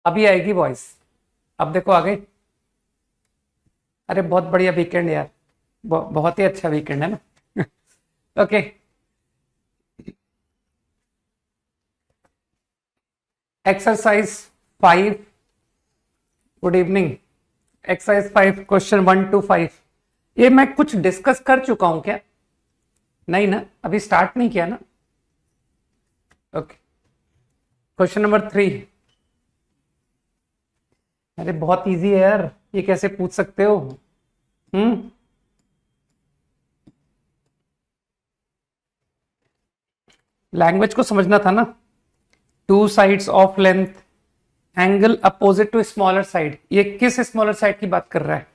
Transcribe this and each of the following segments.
अभी आएगी वॉइस। अब देखो आ गई। अरे बहुत बढ़िया वीकेंड यार। बहुत ही अच्छा वीकेंड है ना। Okay. Exercise 5। Good evening. Exercise 5 question 1 to 5। ये मैं कुछ डिस्कस कर चुका हूं क्या? नहीं ना, अभी स्टार्ट नहीं किया ना। ओके। Question number 3। अरे बहुत इजी है यार, ये कैसे पूछ सकते हो? हम्म। लैंग्वेज को समझना था ना। Two sides of length, angle opposite to smaller side. ये किस स्मॉलर साइड की बात कर रहा है?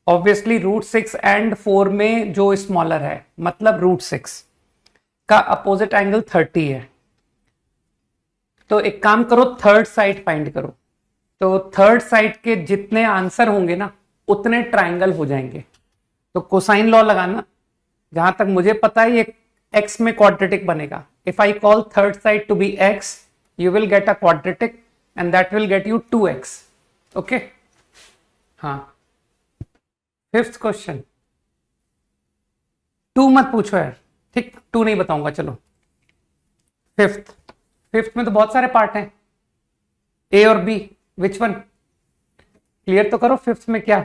ऑब्वियसली √6 and 4 में जो स्मॉलर है, मतलब √6 का अपोजिट एंगल 30 है। तो एक काम करो, थर्ड साइड फाइंड करो। तो थर्ड साइड के जितने आंसर होंगे ना, उतने ट्राइंगल हो जाएंगे। तो कोसाइन लॉ लगाना। जहां तक मुझे पता है, ये एक्स में क्वाड्रेटिक बनेगा। If I call third side to be x, you will get a quadratic and that will get you 2x। Okay. हाँ। Fifth question. 2 मत पूछो यार। ठीक, 2 नहीं बताऊंगा, चलो। फिफ्थ। फिफ्थ में तो बहुत सारे पार्ट हैं, ए और बी। Which one? क्लियर तो करो, फिफ्थ में क्या?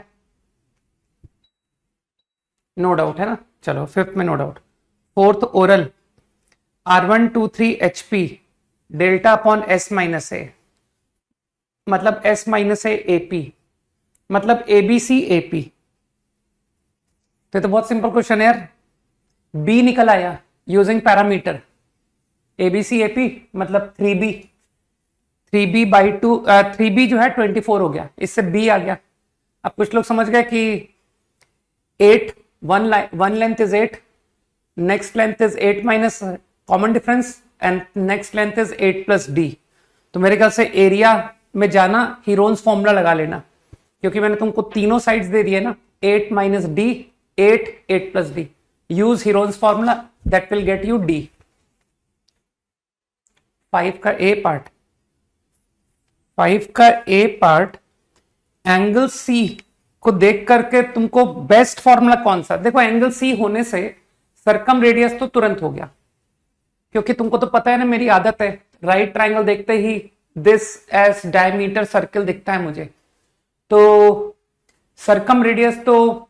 नो डाउट है ना। चलो, फिफ्थ में no doubt. Fourth oral. R123HP delta upon S-A, मतलब S-A AP, मतलब ABC AP। तो बहुत सिंपल क्वेश्चन है यार। बी निकल आया यूजिंग पैरामीटर। ABC AP मतलब 3B। 3B/2, 3B जो है 24 हो गया, इससे B आ गया। अब कुछ लोग समझ गए कि 8, one length is 8, next length is 8 minus common difference, and next length is 8 + D। तो मेरे ख्याल से एरिया में जाना, हीरोन्स फॉर्मूला लगा लेना, क्योंकि मैंने तुमको तीनों साइड्स दे दिए ना। 8 - D, 8, 8 + D। Use Heron's formula, that will get you D। 5 का ए पार्ट। 5 का ए पार्ट, एंगल सी को देख करके तुमको बेस्ट फॉर्मूला कौन सा? देखो, एंगल सी होने से सरकम रेडियस तो तुरंत हो गया, क्योंकि तुमको तो पता है ना, मेरी आदत है राइट ट्रायंगल देखते ही दिस एज डायमीटर सर्कल दिखता है मुझे। तो सरकम रेडियस तो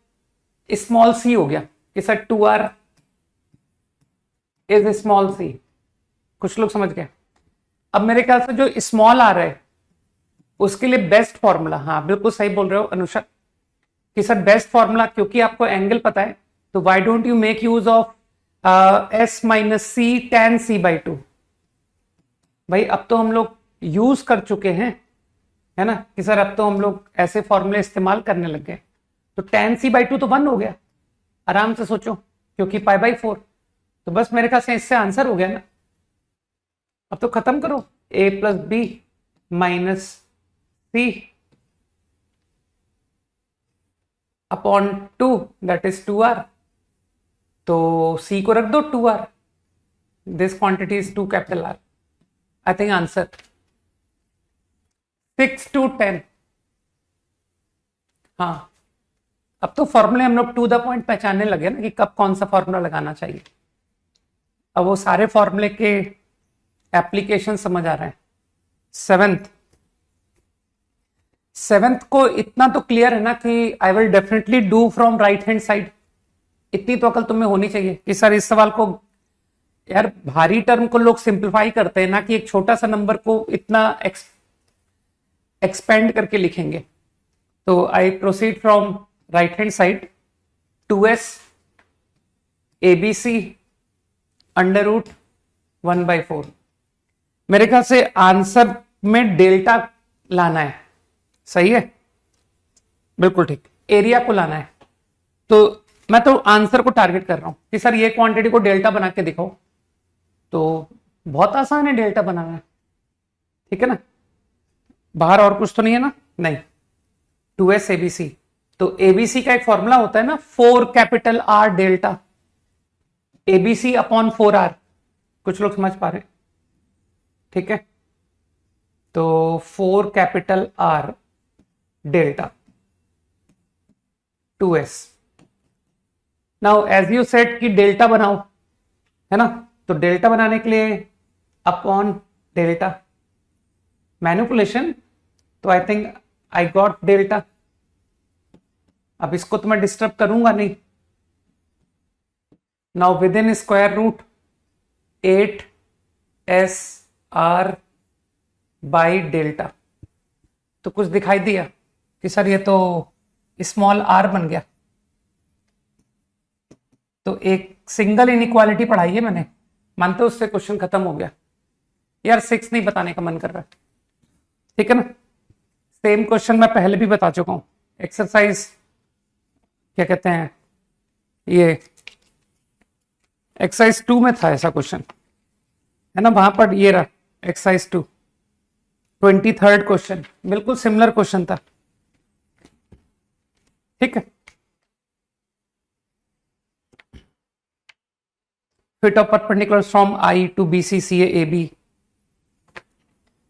स्मॉल सी हो गया कि sir 2r is small C. कुछ लोग समझ गए? अब मेरे ख्याल से जो स्मॉल आ रहा है उसके लिए बेस्ट फॉर्मूला, हाँ बिल्कुल सही बोल रहे हो अनुषा, कि सर बेस्ट फॉर्मूला, क्योंकि आपको एंगल पता है, तो why don't you make use of S - C tan C/2। भाई अब तो हम लोग यूज कर चुके हैं, है ना, कि सर अब तो हम लोग ऐसे फॉर्मूले इस्तेमाल करने लग गए। तो tan C/2 तो 1 हो गया, आराम से सोचो, क्योंकि π/4। तो बस मेरे ख्याल से इससे आंसर हो गया ना। अब तो खत्म करो। A + B - C upon 2, that is 2r। तो C को रख दो 2r। This quantity is 2R। I think answer 6 to 10। हाँ, अब तो फॉर्मूले हम लोग टू द पॉइंट पहचानने लगे ना, कि कब कौन सा फॉर्मूला लगाना चाहिए। अब वो सारे फॉर्मूले के एप्लीकेशन समझ आ रहे हैं। सेवेंथ को इतना तो क्लियर है ना कि I will definitely do from right hand side. इतनी तो अकल तुम्हें होनी चाहिए कि सर इस सवाल को, यार भारी टर्म को लोग सिंप्लीफाई करते हैं ना, कि एक छोटा सा नंबर को इतना एक्सपेंड करके लिखेंगे। तो I proceed from right hand side. 2s ABC √1/4। मेरे ख्याल से आंसर में डेल्टा लाना है, सही है, बिल्कुल ठीक, एरिया को लाना है। तो मैं तो आंसर को टारगेट कर रहा हूं कि सर ये क्वांटिटी को डेल्टा बना के दिखाओ। तो बहुत आसान है डेल्टा बनाना, ठीक है ना। बाहर और कुछ तो नहीं है ना? नहीं। 2s ABC। तो ABC का एक फॉर्मूला होता है ना, 4R delta, ABC upon 4R। कुछ लोग समझ पा रहे? ठीक है। तो 4 capital R delta 2s। Now as you said कि डेल्टा बनाओ, है ना, तो डेल्टा बनाने के लिए अपॉन डेल्टा मैनिपुलेशन, तो I think I got delta. अब इसको तो मैं डिस्टर्ब करूंगा नहीं। Now within square root 8SR by delta, तो कुछ दिखाई दिया कि सर ये तो स्मॉल r बन गया। तो एक सिंगल इनइक्वालिटी पढ़ाई है मैंने, मानते हो उससे क्वेश्चन खत्म हो गया। यार 6 नहीं बताने का मन कर रहा है, ठीक है ना। सेम क्वेश्चन मैं पहले भी बता चुका हूं, एक्सरसाइज क्या कहते हैं, ये एक्सरसाइज 2 में था ऐसा क्वेश्चन, है ना, वहां पर ये रहा एक्सरसाइज 2, 23rd क्वेश्चन, बिल्कुल सिमिलर क्वेश्चन था, ठीक है। Foot of perpendicular from I to BC CA AB।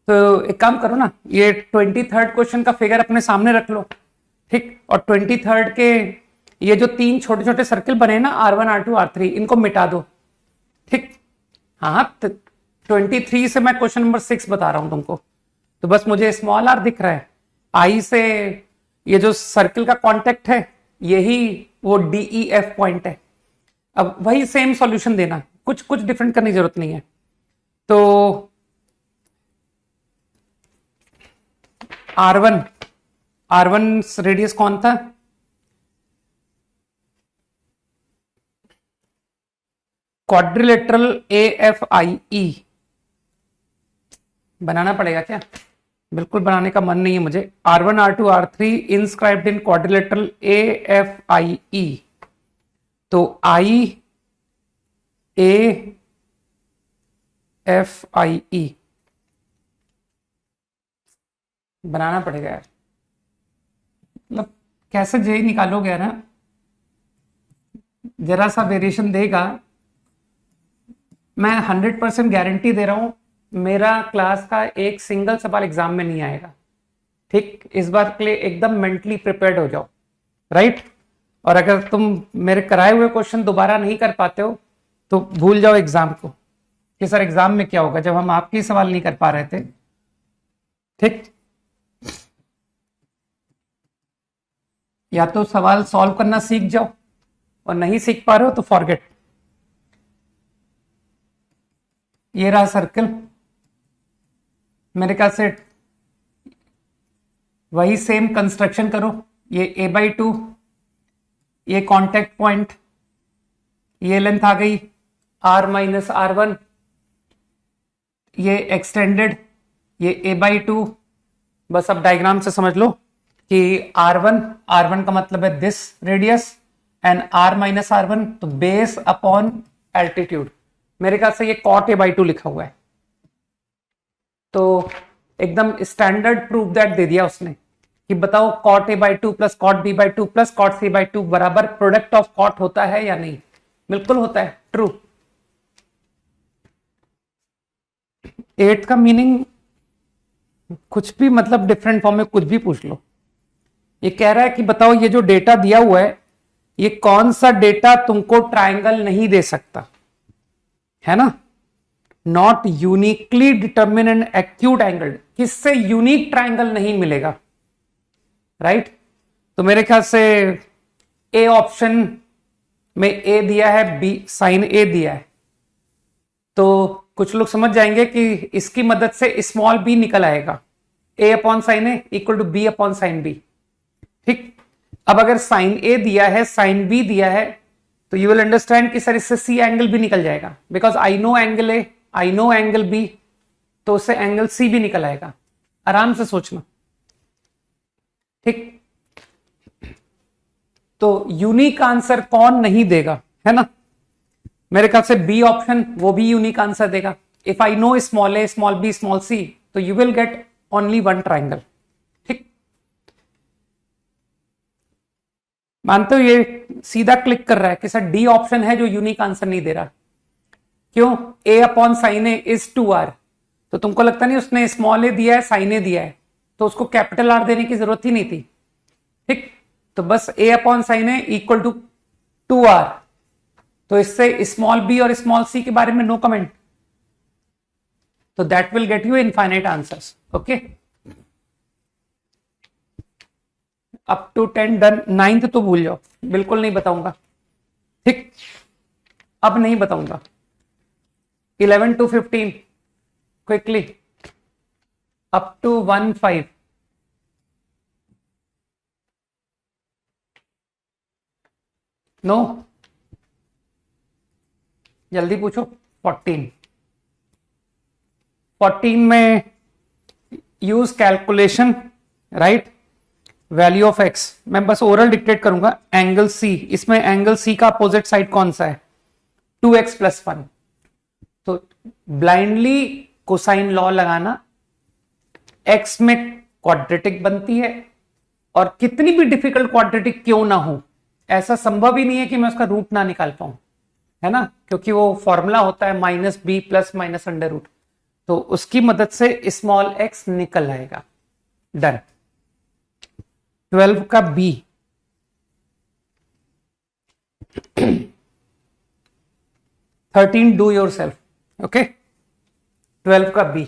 तो एक काम करो ना, ये 23rd क्वेश्चन का फिगर अपने सामने रख लो, ठीक, और 23rd के ये जो 3 छोटे छोटे सर्किल बने ना R1 R2 R3, इनको मिटा दो, ठीक। हाँ, 23 से मैं क्वेश्चन नंबर 6 बता रहा हूं तुमको। तो बस मुझे स्मॉल r दिख रहा है, I से ये जो सर्किल का कांटेक्ट है यही वो DEF पॉइंट है। अब वही सेम सॉल्यूशन देना, कुछ कुछ डिफरेंट करने की जरूरत नहीं है। तो R1 रेडियस कौन था, क्वाड्रिलेटरल AFIE बनाना पड़ेगा क्या, बिल्कुल बनाने का मन नहीं है मुझे। R1 R2 R3 inscribed in quadrilateral AFIE, तो IAFIE बनाना पड़ेगा यार, मतलब कैसे जे निकालोगे ना, जरा सा वेरिएशन देगा। मैं 100% गारंटी दे रहा हूं, मेरा क्लास का एक सिंगल सवाल एग्जाम में नहीं आएगा, ठीक। इस बार के लिए एकदम मेंटली प्रिपेयर्ड हो जाओ, राइट। और अगर तुम मेरे कराए हुए क्वेश्चन दोबारा नहीं कर पाते हो तो भूल जाओ एग्जाम को, कि सर एग्जाम में क्या होगा जब हम आपके सवाल नहीं कर पा रहे थे, ठीक। या तो सवाल सॉल्व करना सीख जाओ, और नहीं सीख पा रहे हो तो फॉरगेट। ये रहा सर्कल, मेरे ख्याल से वही सेम कंस्ट्रक्शन करो। ये A/2, ये कांटेक्ट पॉइंट, ये लेंथ आ गई R-R1, ये एक्सटेंडेड, ये A/2। बस अब डायग्राम से समझ लो कि R1 का मतलब है दिस रेडियस, एंड R-R1 तो बेस अपॉन एल्टीट्यूड। मेरे ख्याल से ये cot A/2 लिखा हुआ है, तो एकदम स्टैंडर्ड प्रूफ दैट दे दिया उसने कि बताओ cot A/2 plus cot B/2 plus cot C/2 बराबर प्रोडक्ट ऑफ cot होता है या नहीं। बिल्कुल होता है, ट्रू। 8 का मीनिंग कुछ भी, मतलब डिफरेंट फॉर्म में कुछ भी पूछ लो। ये कह रहा है कि बताओ ये जो डेटा दिया हुआ है, ये कौन सा डेटा तुमको ट्रायंगल नहीं दे सकता, है ना। Not uniquely determine an acute angle, किससे यूनिक ट्रायंगल नहीं मिलेगा, राइट। तो मेरे ख्याल से ए ऑप्शन में ए दिया है, बी साइन ए दिया है, तो कुछ लोग समझ जाएंगे कि इसकी मदद से स्मॉल बी निकल आएगा, a upon sine a equal to b upon sine b, ठीक। अब अगर साइन ए दिया है, साइन बी दिया है, तो यू विल अंडरस्टैंड कि सर इससे सी एंगल भी निकल जाएगा, because I know angle A, I know angle B, तो उससे एंगल सी भी निकल आएगा। आराम से सोचना, ठीक। तो यूनिक आंसर कौन नहीं देगा, है ना। मेरे ख्याल से बी ऑप्शन वो भी यूनिक आंसर देगा। If I know small a small b small c, तो you will get only one triangle, ठीक। मानते हो ये सीधा क्लिक कर रहा है कि सर डी ऑप्शन है जो यूनिक आंसर नहीं दे रहा। क्यों, a upon sine a is 2R, तो तुमको लगता नहीं उसने स्मॉल ए दिया है, साइन ए दिया है, तो उसको कैपिटल आर देने की जरूरत ही नहीं थी। ठीक, तो बस a upon sine a equal to 2r। तो इससे स्मॉल बी और स्मॉल सी के बारे में नो कमेंट। तो that will get you infinite answers. Okay, up to 10 done. 9th तो भूल जाओ, बिल्कुल नहीं बताऊंगा। ठीक, अब नहीं बताऊंगा। 11 to 15 quickly, up to 1-5। No, जल्दी पूछो। 14 में use calculation, right, value of x. मैं बस ओरल डिक्टेट करूंगा। एंगल सी, इसमें एंगल सी का अपोजिट साइड कौन सा है? 2x+1। तो ब्लाइंडली कोसाइन लॉ लगाना, एक्स में क्वाड्रेटिक बनती है, और कितनी भी डिफिकल्ट क्वाड्रेटिक क्यों ना हो, ऐसा संभव ही नहीं है कि मैं उसका रूट ना निकाल पाऊं, है ना, क्योंकि वो फॉर्मूला होता है -b plus minus under root. तो उसकी मदद से स्मॉल एक्स निकल आएगा। डन। 12 का B, do yourself. Okay, 12 का B,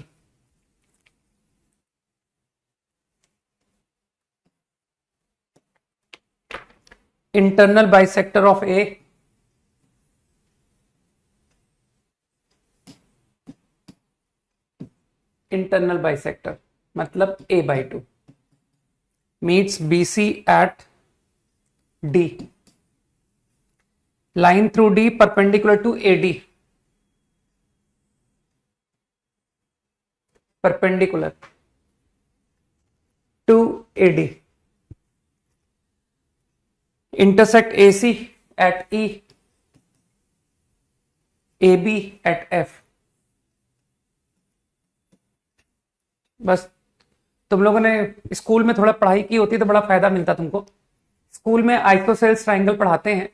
internal bisector of A, internal bisector मतलब a/2 meets BC at D, line through D perpendicular to AD, perpendicular to AD, intersect AC at E, AB at F। बस तुम लोगों ने school में थोड़ा पढ़ाई की होती तो बड़ा फायदा मिलता तुमको। स्कूल में आइसोसेल्स ट्रायंगल पढ़ाते हैं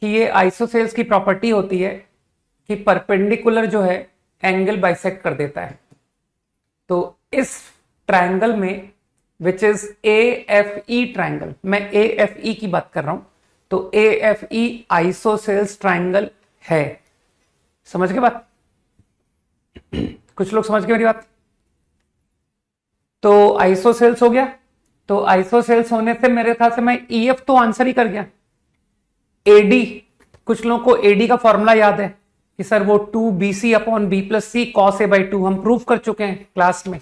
कि ये आइसोसेल्स की प्रॉपर्टी होती है कि परपेंडिकुलर जो है एंगल बाइसेक्ट कर देता है। तो इस ट्रायंगल में विच इज AFE ट्रायंगल, मैं AFE की बात कर रहा हूं, तो AFE आइसोसेल्स ट्रायंगल है। समझ गए बात? कुछ लोग समझ गए मेरी बात? तो आइसोसेल्स हो गया। तो आइसोसेल्स होने से मेरे ख्याल से मैं EF तो आंसर ही कर गया। AD, कुछ लोगों को AD का फॉर्मूला याद है कि सर वो 2BC upon B plus C cos A/2, हम प्रूव कर चुके हैं क्लास में।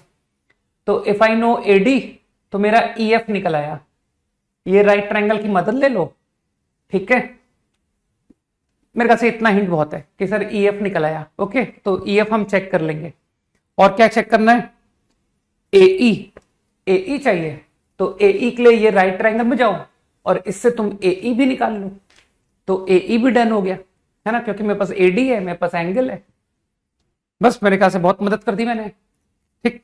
तो इफ आई नो AD तो मेरा EF निकल आया। ये राइट ट्रायंगल की मदद ले लो, ठीक है। मेरे ख्याल से इतना हिंट बहुत है कि सर EF निकल आया। ओके, तो EF हम चेक कर लेंगे। और क्या चेक करना है? AE चाहिए, तो AE के लिए ये राइट ट्रायंगल में जाओ और इससे तुम AE भी निकाल लो, तो AE भी डन हो गया, है ना, क्योंकि मेरे पास AD है, मेरे पास एंगल है। बस मेरे ख्याल से बहुत मदद कर दी मैंने। ठीक,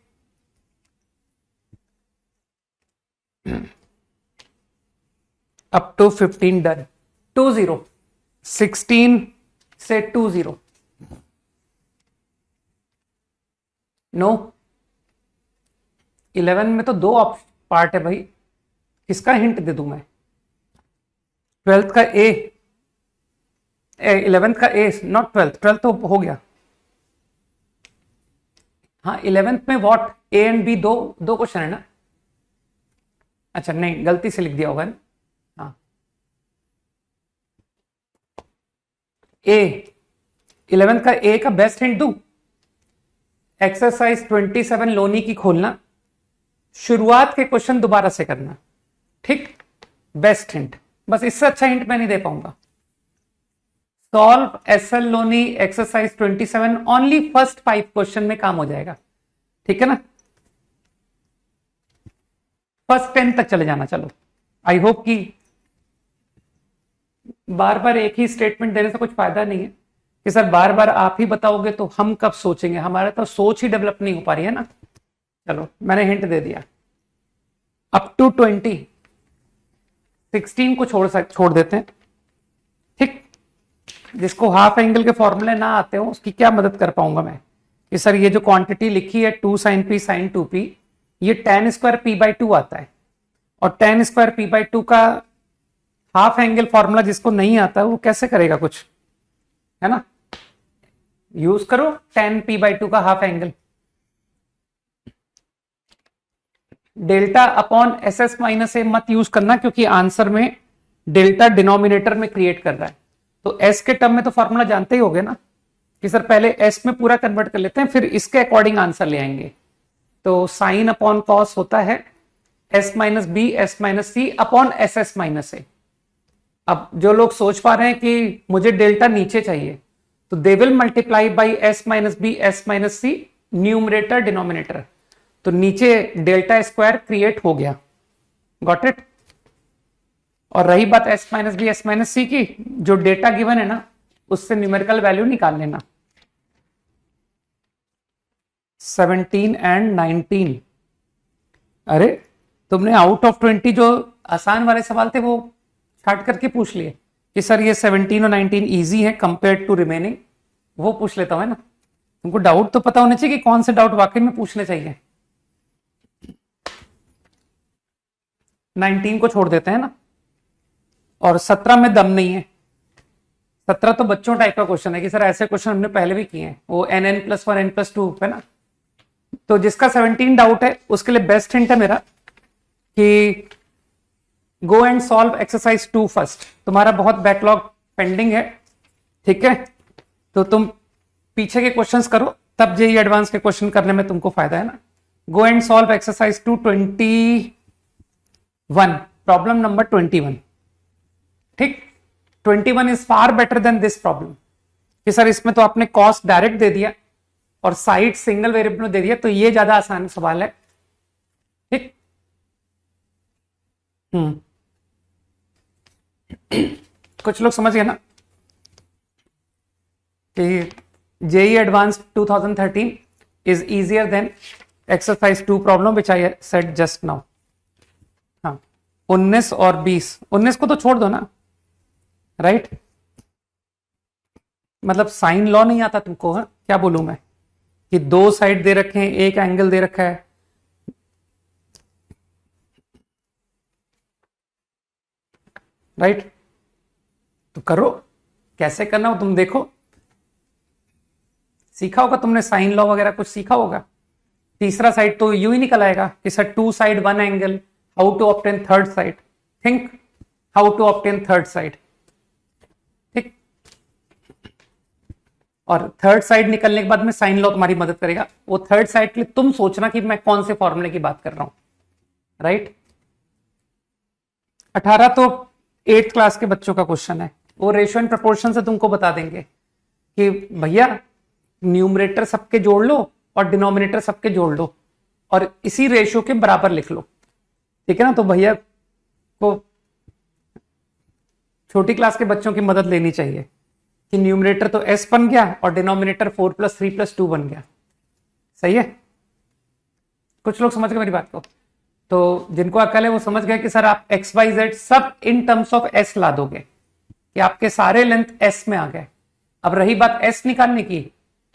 अप टू 15 डन। 20, 16 से 20। नो, 11 में तो 2 पार्ट है भाई, किसका हिंट दे दूं मैं? 12th का A, 11th का A, नॉट 12th तो हो गया। हाँ, 11th में व्हाट, A एंड B, दो क्वेश्चन है ना। अच्छा नहीं, गलती से लिख दिया होगा ना। हाँ, A, 11th का A का बेस्ट हिंट दूं? एक्सरसाइज 27 लोनी की खोलना, शुरुआत के क्वेश्चन दोबारा से करना। ठीक, बेस्ट हिंट, बस इससे अच्छा हिंट मैं नहीं दे पाऊंगा। Solve SL Loni exercise 27, only first 5 question में काम हो जाएगा, ठीक है ना। फर्स्ट 10 तक चले जाना। चलो, आई होप कि बार बार एक ही स्टेटमेंट देने से कुछ फायदा नहीं है कि सर बार बार आप ही बताओगे तो हम कब सोचेंगे, हमारे तो सोच ही डेवलप नहीं हो पा रही है ना। चलो, मैंने हिंट दे दिया। अप टू 20, 16 को छोड़ देते हैं। ठीक, जिसको हाफ एंगल के फॉर्मूले ना आते हो उसकी क्या मदद कर पाऊंगा मैं? कि सर ये जो क्वांटिटी लिखी है 2 sin p sin 2p, ये tan स्क्वायर p बाई 2 आता है, और tan स्क्वायर p बाई 2 का हाफ एंगल फॉर्मूला जिसको नहीं आता वो कैसे करेगा कुछ, है ना? यूज करो tan p बाई 2 का half angle. Delta upon s S minus a मत यूज करना, क्योंकि आंसर में डेल्टा डिनोमिनेटर में क्रिएट कर रहा है। तो एस के टर्म में तो फॉर्मूला जानते ही होगे ना कि सर पहले एस में पूरा कन्वर्ट कर लेते हैं, फिर इसके अकॉर्डिंग आंसर ले आएंगे। तो साइन अपॉन कॉस होता है s minus b s minus c upon s S minus a. अब जो लोग सोच पा रहे हैं कि मुझे डेल्टा नीचे चाहिए, तो they will multiply by s minus b s minus c, numerator denominator, तो नीचे डेल्टा स्क्वायर क्रिएट हो गया। Got it? और रही बात s minus b s minus c की, जो डेटा गिवन है ना उससे न्यूमेरिकल वैल्यू निकाल लेना। 17 एंड 19। अरे तुमने आउट ऑफ 20 जो आसान वाले सवाल थे वो छाट करके पूछ लिए कि सर ये 17 और 19 इजी है कंपेयर टू रिमेनिंग, वो पूछ लेता हूं, है ना? तुमको डाउट तो पता होना चाहिए कि कौन से डाउट वाकई में पूछने चाहिए। 19 को छोड़ देते हैं ना, और 17 में दम नहीं है। 17 तो बच्चों टाइप का क्वेश्चन है कि सर ऐसे क्वेश्चन हमने पहले भी किए हैं, वो nn+1 n+2 है ना। तो जिसका 17 डाउट है उसके लिए बेस्ट हिंट है मेरा कि go and solve exercise 2 first. तुम्हारा बहुत बैकलॉग पेंडिंग है, ठीक है? तो तुम पीछे के क्वेश्चंस करो, तब जेई एडवांस के क्वेश्चन करने में तुमको फायदा है ना। Go and solve exercise 2 21, problem number 21। ठीक, 21 is far better than this problem कि सर इसमें तो आपने कॉस्ट डायरेक्ट दे दिया और साइड सिंगल वेरिएबल में दे दिया, तो ये ज्यादा आसान सवाल है। ठीक, कुछ लोग समझ गए ना कि JEE advance 2013 is easier than exercise 2 problem which I said just now. हाँ, 19 और 20, 19 को तो छोड़ दो ना, राइट? मतलब साइन लॉ नहीं आता तुमको? है क्या बोलूं मैं कि 2 साइड दे रखे हैं, एक एंगल दे रखा है, राइट? तो करो, कैसे करना हो तुम देखो, सीखा होगा तुमने साइन लॉ वगैरह कुछ सीखा होगा। तीसरा साइड तो यू ही निकल आएगा कि sir 2 side 1 angle, how to obtain third side, think how to obtain third side. ठीक, और थर्ड साइड निकलने के बाद में साइन लॉ तुम्हारी मदद करेगा। वो थर्ड साइड के लिए तुम सोचना कि मैं कौन से फॉर्मूले की बात कर रहा हूं, राइट? 18 तो 8th क्लास के बच्चों का क्वेश्चन है, वो रेशियो एंड प्रोपोर्शन से तुमको बता देंगे कि भैया न्यूमरेटर सबके जोड़ लो और डिनोमिनेटर सबके जोड़ लो और इसी रेशियो के बराबर लिख लो, ठीक है ना? तो भैया को छोटी क्लास के बच्चों की मदद लेनी चाहिए कि न्यूमरेटर तो s बन गया और डिनोमिनेटर 4 + 3 + 2 बन गया। सही है? कुछ लोग समझ गए मेरी बात को? तो जिनको अकल है वो समझ गए कि सर आप एक्स वाई जेड सब इन टर्म्स ऑफ एस ला दोगे कि आपके सारे लेंथ एस में आ गए। अब रही बात एस निकालने की,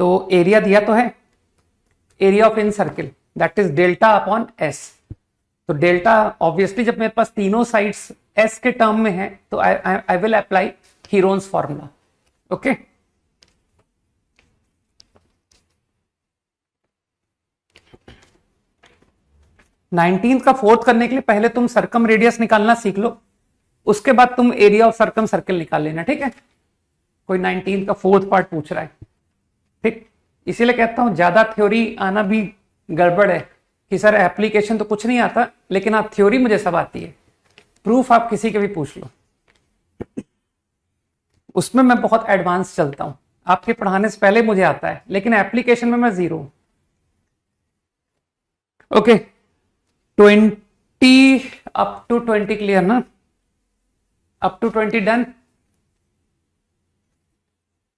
तो एरिया दिया तो है, area of in circle that is delta upon S. तो डेल्टा ऑब्वियसली जब मेरे पास तीनों साइड्स एस के टर्म में है तो I will apply Heron's formula. Okay, nineteen का फोर्थ करने के लिए पहले तुम सर्कम रेडियस निकालना सीख लो, उसके बाद तुम एरिया ऑफ सर्कम सर्किल निकाल लेना, ठीक है? कोई 19 का फोर्थ पार्ट पूछ रहा है, ठीक? इसीलिए कहता हूं ज्यादा थ्योरी आना भी गड़बड़ है कि सर एप्लीकेशन तो कुछ नहीं आता, लेकिन आप थ्योरी मुझे सब आती है, प्रूफ आप किसी के भी पूछ लो, उसमें मैं बहुत एडवांस चलता हूं, आपके पढ़ाने से पहले मुझे आता है, लेकिन एप्लीकेशन में मैं zero. Okay, 20 up to 20 clear ना? Up to 20 done?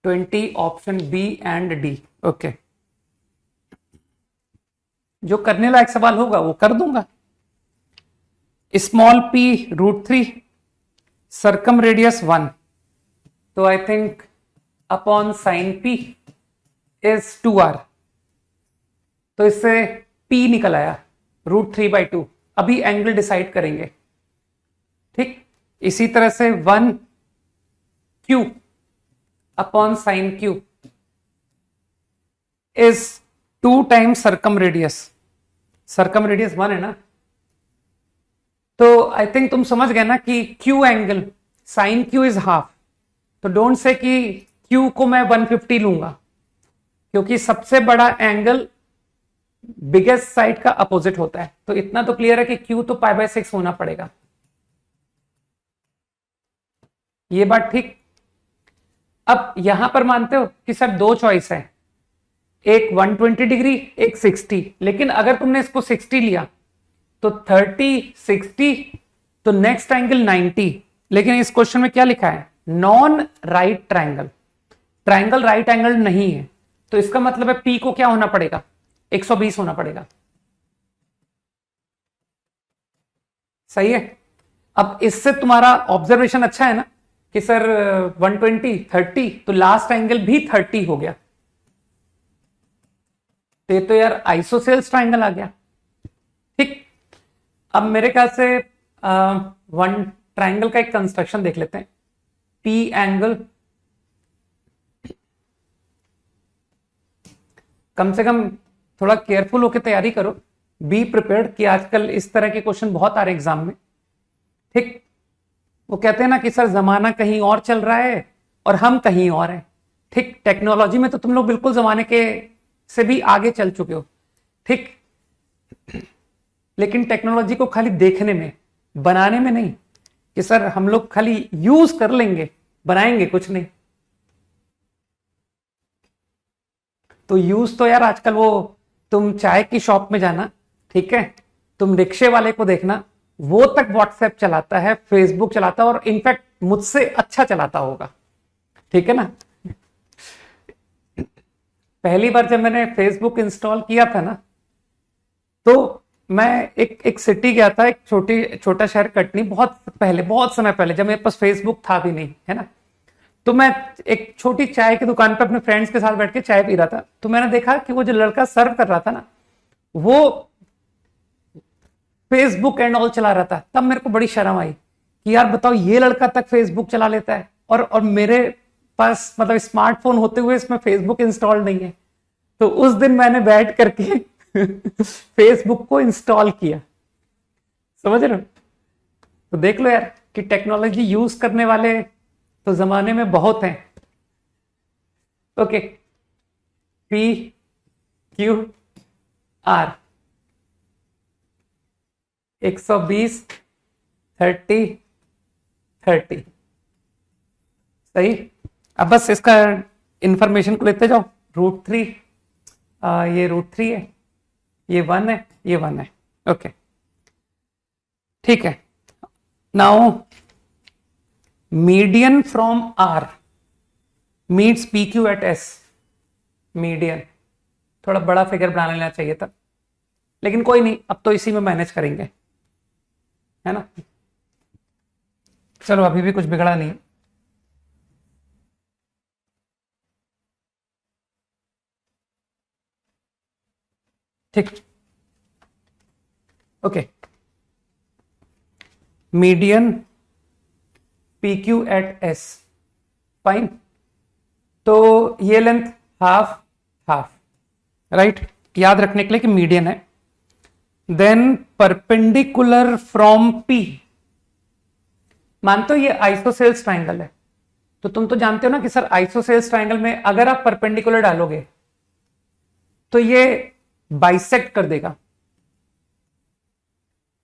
20 option B and D. Okay, जो करने लायक सवाल होगा वो कर दूंगा। स्मॉल p √3, सर्कम रेडियस 1, तो I think upon sine p is 2r, तो इससे P निकल आया √3/2। अभी एंगल डिसाइड करेंगे, ठीक। इसी तरह से 1Q upon sine Q is 2 times circum radius. Circum radius 1 है ना, तो आई थिंक तुम समझ गए ना कि Q angle sine Q is half. तो डोंट से कि Q को मैं 150 लूंगा, क्योंकि सबसे बड़ा एंगल बिगेस्ट साइड का अपोजिट होता है। तो इतना तो क्लियर है कि Q तो π/6 होना पड़ेगा। ये बात ठीक। अब यहां पर मानते हो कि सर 2 चॉइस है, एक 120 डिग्री, एक 60। लेकिन अगर तुमने इसको 60 लिया तो 30 60, तो नेक्स्ट एंगल 90। लेकिन इस क्वेश्चन में क्या लिखा है? Non right triangle. Triangle right angle नहीं है, तो इसका मतलब है P को क्या होना पड़ेगा? 120 होना पड़ेगा। सही है। अब इससे तुम्हारा ऑब्जर्वेशन अच्छा है ना कि सर 120 30, तो लास्ट एंगल भी 30 हो गया। तो यार आइसोसेल्स ट्रायंगल आ गया, ठीक। अब मेरे ख्याल से वन ट्रायंगल का एक कंस्ट्रक्शन देख लेते हैं। P एंगल, कम से कम थोड़ा केयरफुल होकर तैयारी करो, बी प्रिपेयर्ड कि आजकल इस तरह के क्वेश्चन बहुत आ रहे एग्जाम में, ठीक। वो कहते हैं ना कि सर जमाना कहीं और चल रहा है और हम कहीं और हैं, ठीक। टेक्नोलॉजी में तो तुम लोग बिल्कुल जमाने के से भी आगे चल चुके हो, ठीक। लेकिन टेक्नोलॉजी को खाली देखने में, बनाने में नहीं कि सर हम लोग खाली यूज कर लेंगे, बनाएंगे कुछ नहीं। तो यूज तो यार आजकल वो तुम चाय की शॉप में जाना, ठीक है, तुम रिक्शे वाले को देखना, वो तक व्हाट्सएप चलाता है, फेसबुक चलाता है, और इनफैक्ट मुझसे अच्छा चलाता होगा, ठीक है ना। पहली बार जब मैंने फेसबुक इंस्टॉल किया था ना, तो मैं एक सिटी गया था, एक छोटा शहर कटनी, बहुत पहले, बहुत समय पहले, जब मेरे पास फेसबुक था भी नहीं, है ना। तो मैं एक छोटी चाय की दुकान पे अपने फ्रेंड्स के साथ बैठ के चाय पी रहा था। तो मैंने देखा कि वो जो लड़का सर्व कर रहा था ना, वो फेसबुक एंड ऑल चला रहा था। तब मेरे को बड़ी शर्म आई कि यार बताओ, ये लड़का तक फेसबुक चला लेता है, और मेरे पास मतलब स्मार्टफोन होते हुए इसमें फेसबुक इंस्टॉल नहीं है। तो उस दिन मैंने बैठ करके फेसबुक को इंस्टॉल किया, समझ रहे हो। तो देख लो यार कि टेक्नोलॉजी यूज करने वाले तो जमाने में बहुत हैं। ओके, PQR 120 30 30, सही। अब बस इसका इंफॉर्मेशन को लेते जाओ। √3, ये √3 है, ये 1 है, ये 1 है, ओके, ठीक है। Now median from R meets PQ at S। Median थोड़ा बड़ा फिगर बना लेना चाहिए था, लेकिन कोई नहीं, अब तो इसी में मैनेज करेंगे, है ना। चलो, अभी भी कुछ बिगड़ा नहीं। ठीक, okay. Median PQ at S, fine. तो ये लेंथ हाफ हाफ, राइट, याद रखने के लिए कि मीडियन है। देन परपेंडिकुलर फ्रॉम P, मानते हो ये आइसोसेल्स ट्राइंगल है, तो तुम तो जानते हो ना कि सर आइसोसेल्स ट्राइंगल में अगर आप परपेंडिकुलर डालोगे तो ये बाइसेक्ट कर देगा।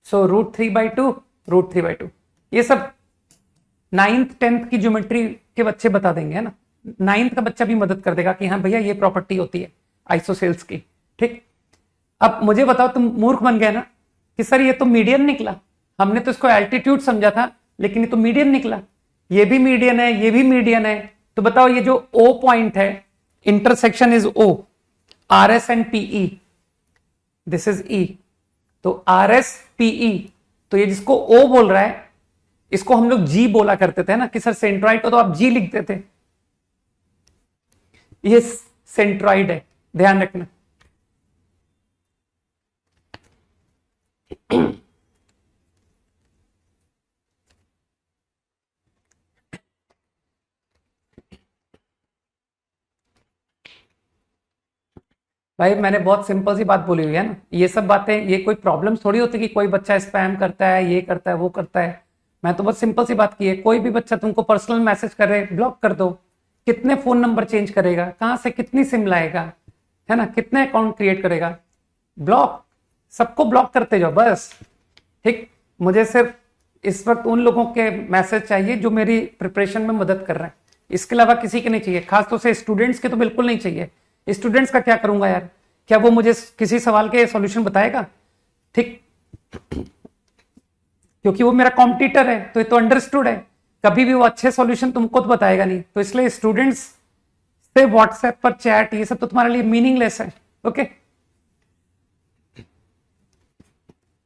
सो √3/2 √3/2, ये सब 9th 10th की ज्योमेट्री के बच्चे बता देंगे, है ना। 9th का बच्चा भी मदद कर देगा कि हाँ भैया ये प्रॉपर्टी होती है आइसोसेल्स की, ठीक। अब मुझे बताओ, तुम मूर्ख बन गए ना कि सर ये तो मीडियन निकला, हमने तो इसको एल्टीट्यूड समझा था, लेकिन ये तो मीडियन निकला, ये भी मीडियन है, ये भी मीडियन है। तो बताओ, ये जो O पॉइंट है, intersection is O, RS and PE, this is E। तो RS PE, तो ये जिसको O बोल रहा है, इसको हम लोग G बोला करते थे ना कि सर सेंट्रॉइड को तो आप G लिखते थे, ये सेंट्रॉइड है, ध्यान रखना। भाई मैंने बहुत सिंपल सी बात बोली हुई है ना, ये सब बातें, ये कोई प्रॉब्लम थोड़ी होती कि कोई बच्चा स्पैम करता है, ये करता है, वो करता है। मैं तो बहुत सिंपल सी बात की है, कोई भी बच्चा तुमको पर्सनल मैसेज करे, ब्लॉक कर दो। कितने फोन नंबर चेंज करेगा, कहां से कितनी सिम लाएगा, है ना, कितने अकाउंट क्रिएट करेगा, ब्लॉक, सबको ब्लॉक करते जाओ बस। ठीक, मुझे सिर्फ इस वक्त उन लोगों के मैसेज चाहिए जो मेरी प्रिपरेशन में मदद कर रहे हैं, इसके अलावा किसी के नहीं चाहिए, खासतौर से स्टूडेंट्स के तो बिल्कुल नहीं चाहिए। स्टूडेंट्स का क्या करूंगा यार, क्या वो मुझे किसी सवाल के सॉल्यूशन बताएगा? ठीक, क्योंकि वो मेरा कॉम्पिटिटर है, तो ये तो अंडरस्टूड है, कभी भी वो अच्छे सॉल्यूशन तुमको तो बताएगा नहीं। तो इसलिए स्टूडेंट्स से व्हाट्सएप पर चैट, ये सब तो तुम्हारे लिए मीनिंगलेस है। ओके,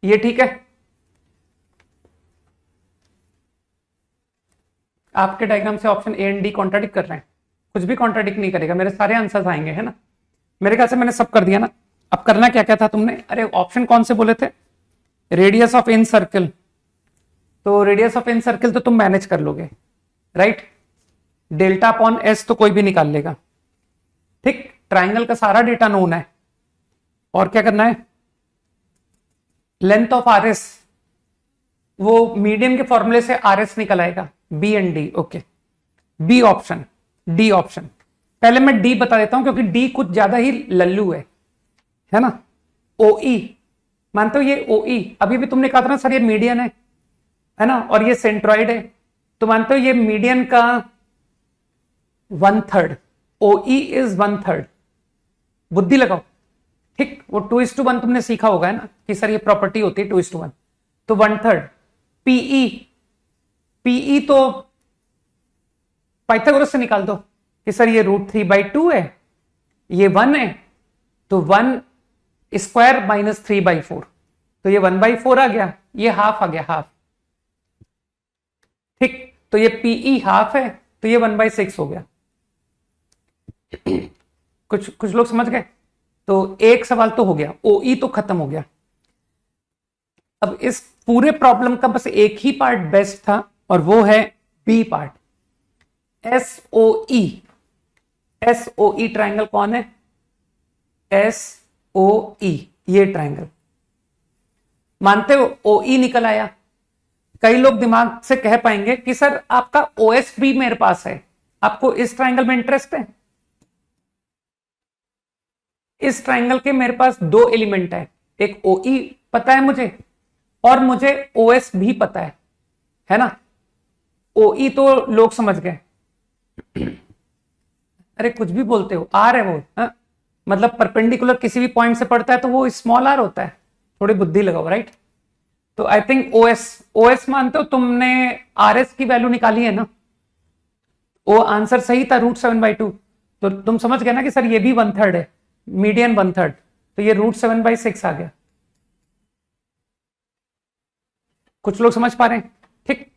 ये ठीक है? आपके डायग्राम से option A and D contradict कर रहे हैं? कुछ भी कॉन्ट्राडिक्ट नहीं करेगा, मेरे सारे आंसर्स आएंगे, है ना। मेरे ख्याल से मैंने सब कर दिया ना। अब करना क्या क्या था तुमने, अरे ऑप्शन कौन से बोले थे? रेडियस ऑफ इन सर्कल, तो रेडियस ऑफ इन सर्कल तो तुम मैनेज कर लोगे, राइट। डेल्टा अपॉन एस तो कोई भी निकाल लेगा। ठीक, ट्राइंगल का सारा डेटा नोन है। और क्या करना है? लेंथ ऑफ आर एस, वो मीडियन के फॉर्मूले से आर एस निकल आएगा, B and D. Okay, B option, D option. पहले मैं डी बता देता हूं क्योंकि डी कुछ ज्यादा ही लल्लू है ना। ओई, मानते हो ये ओई, अभी भी तुमने कहा था ना सर ये मीडियन है ना, और ये सेंट्रॉइड है, तो मानते हो ये मीडियन का 1/3, ओई इज 1/3। बुद्धि लगाओ। ठीक, वो 2:1 तुमने सीखा होगा, है ना, कि सर ये प्रॉपर्टी होती है 2:1, तो 1/3। पीई, पीई तो पाइथागोरस से निकाल दो कि सर ये √3/2 है, ये 1 है, तो 1 स्क्वायर माइनस 3/4, तो ये 1/4 आ गया, ये हाफ आ गया, हाफ। ठीक, तो ये पीई हाफ है, तो ये 1/6 हो गया। कुछ लोग समझ गए? तो एक सवाल तो हो गया, ओई तो खत्म हो गया। अब इस पूरे प्रॉब्लम का बस एक ही पार्ट बेस्ट था, और वो है B part, SOE. SOE triangle कौन है? एसओई, ये ट्राइंगल मानते हो, ओई निकल आया। कई लोग दिमाग से कह पाएंगे कि सर आपका ओएस भी मेरे पास है, आपको इस ट्राइंगल में इंटरेस्ट है? इस ट्राइंगल के मेरे पास 2 एलिमेंट है, एक ओई पता है मुझे, और मुझे ओएस भी पता है ना। ओई तो लोग समझ गए, अरे कुछ भी बोलते हो, आर है वो, हा? मतलब परपेंडिकुलर किसी भी पॉइंट से पड़ता है तो वो स्मॉल आर होता है, थोड़ी बुद्धि लगाओ, राइट। तो आई थिंक ओएस, ओएस मानते हो, तुमने आर एस की वैल्यू निकाली है ना, वो आंसर सही था, √7/2, तो तुम समझ गए ना कि सर ये भी 1/3 है, मीडियन 1/3, तो ये √7/6 आ गया। कुछ लोग समझ पा रहे हैं? ठीक,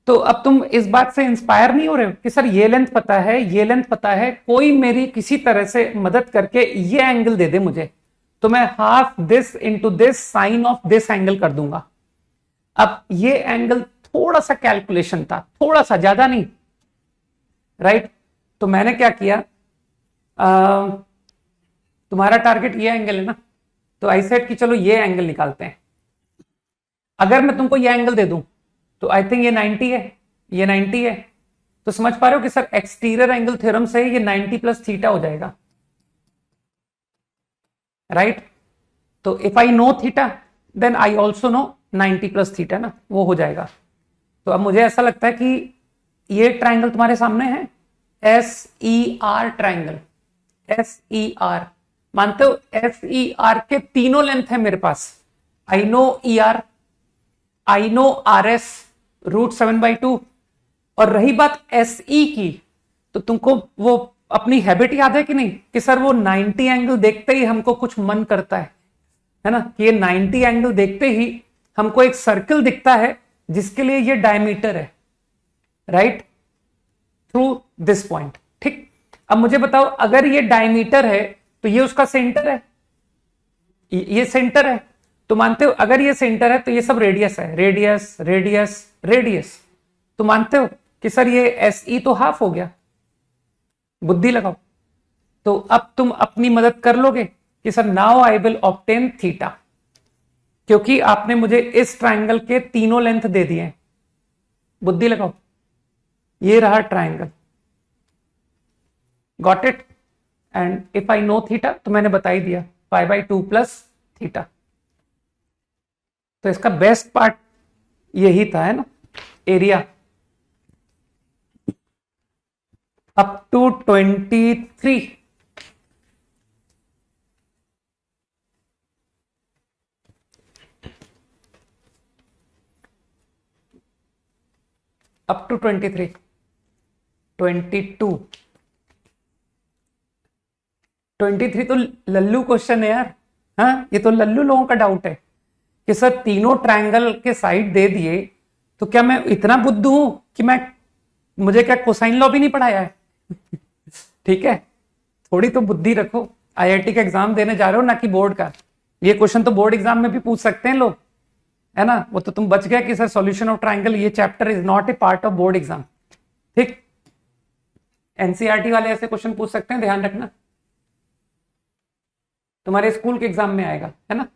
तो अब तुम इस बात से इंस्पायर नहीं हो रहे हो कि सर ये लेंथ पता है, ये लेंथ पता है, कोई मेरी किसी तरह से मदद करके ये एंगल दे दे मुझे, तो मैं half this into this sine of this angle कर दूंगा। अब ये एंगल थोड़ा सा कैलकुलेशन था, थोड़ा सा, ज्यादा नहीं, राइट। तो मैंने क्या किया, तुम्हारा टारगेट ये एंगल है ना, तो आई सेड कि चलो ये एंगल निकालते हैं। अगर मैं तुमको ये एंगल दे दूं तो आई थिंक ये 90 है, ये 90 है, तो समझ पा रहे हो कि सर एक्सटीरियर एंगल थ्योरम से ये 90 + थीटा हो जाएगा, राइट। तो if I know theta then I also know 90 + theta ना, वो हो जाएगा। तो अब मुझे ऐसा लगता है कि ये ट्राइंगल तुम्हारे सामने है, SER ट्राइंगल, SER, मानते हो SER के तीनों लेंथ है मेरे पास, I know ER, I know RS √7/2, और रही बात SE की, तो तुमको वो अपनी हैबिट याद है कि नहीं, कि सर वो 90 एंगल देखते ही हमको कुछ मन करता है ना, कि ये 90 एंगल देखते ही हमको एक सर्कल दिखता है जिसके लिए ये डायमीटर है, राइट, थ्रू दिस पॉइंट। ठीक, अब मुझे बताओ, अगर ये डायमीटर है तो ये उसका सेंटर है, ये सेंटर है, तो मानते हो अगर ये सेंटर है तो ये सब रेडियस है, रेडियस रेडियस रेडियस। तो मानते हो कि सर ये एस ई तो हाफ हो गया, बुद्धि लगाओ। तो अब तुम अपनी मदद कर लोगे कि sir now I will obtain theta, क्योंकि आपने मुझे इस ट्राइंगल के तीनों लेंथ दे दिए हैं। बुद्धि लगाओ, ये रहा triangle, got it. And if I know theta तो मैंने बता ही दिया, पाई बाई 2 प्लस थीटा। तो इसका बेस्ट पार्ट यही था, है ना, area up to 23। Up to 23, 22, 23 तो लल्लू क्वेश्चन है यार। हाँ, ये तो लल्लू लोगों का डाउट है कि सर तीनों ट्रायंगल के साइड दे दिए, तो क्या मैं इतना बुद्धू हूं कि मुझे क्या कोसाइन लॉ भी नहीं पढ़ाया है? ठीक है, थोड़ी तो बुद्धि रखो। आईआईटी का एग्जाम देने जा रहे हो, ना कि बोर्ड का। ये क्वेश्चन तो बोर्ड एग्जाम में भी पूछ सकते हैं लोग, है ना। वो तो तुम बच गए कि सर सॉल्यूशन ऑफ ट्रायंगल ये chapter is not a part of board exam. ठीक, एनसीईआरटी वाले ऐसे क्वेश्चन पूछ सकते हैं, ध्यान रखना, तुम्हारे स्कूल के एग्जाम में आएगा, है ना।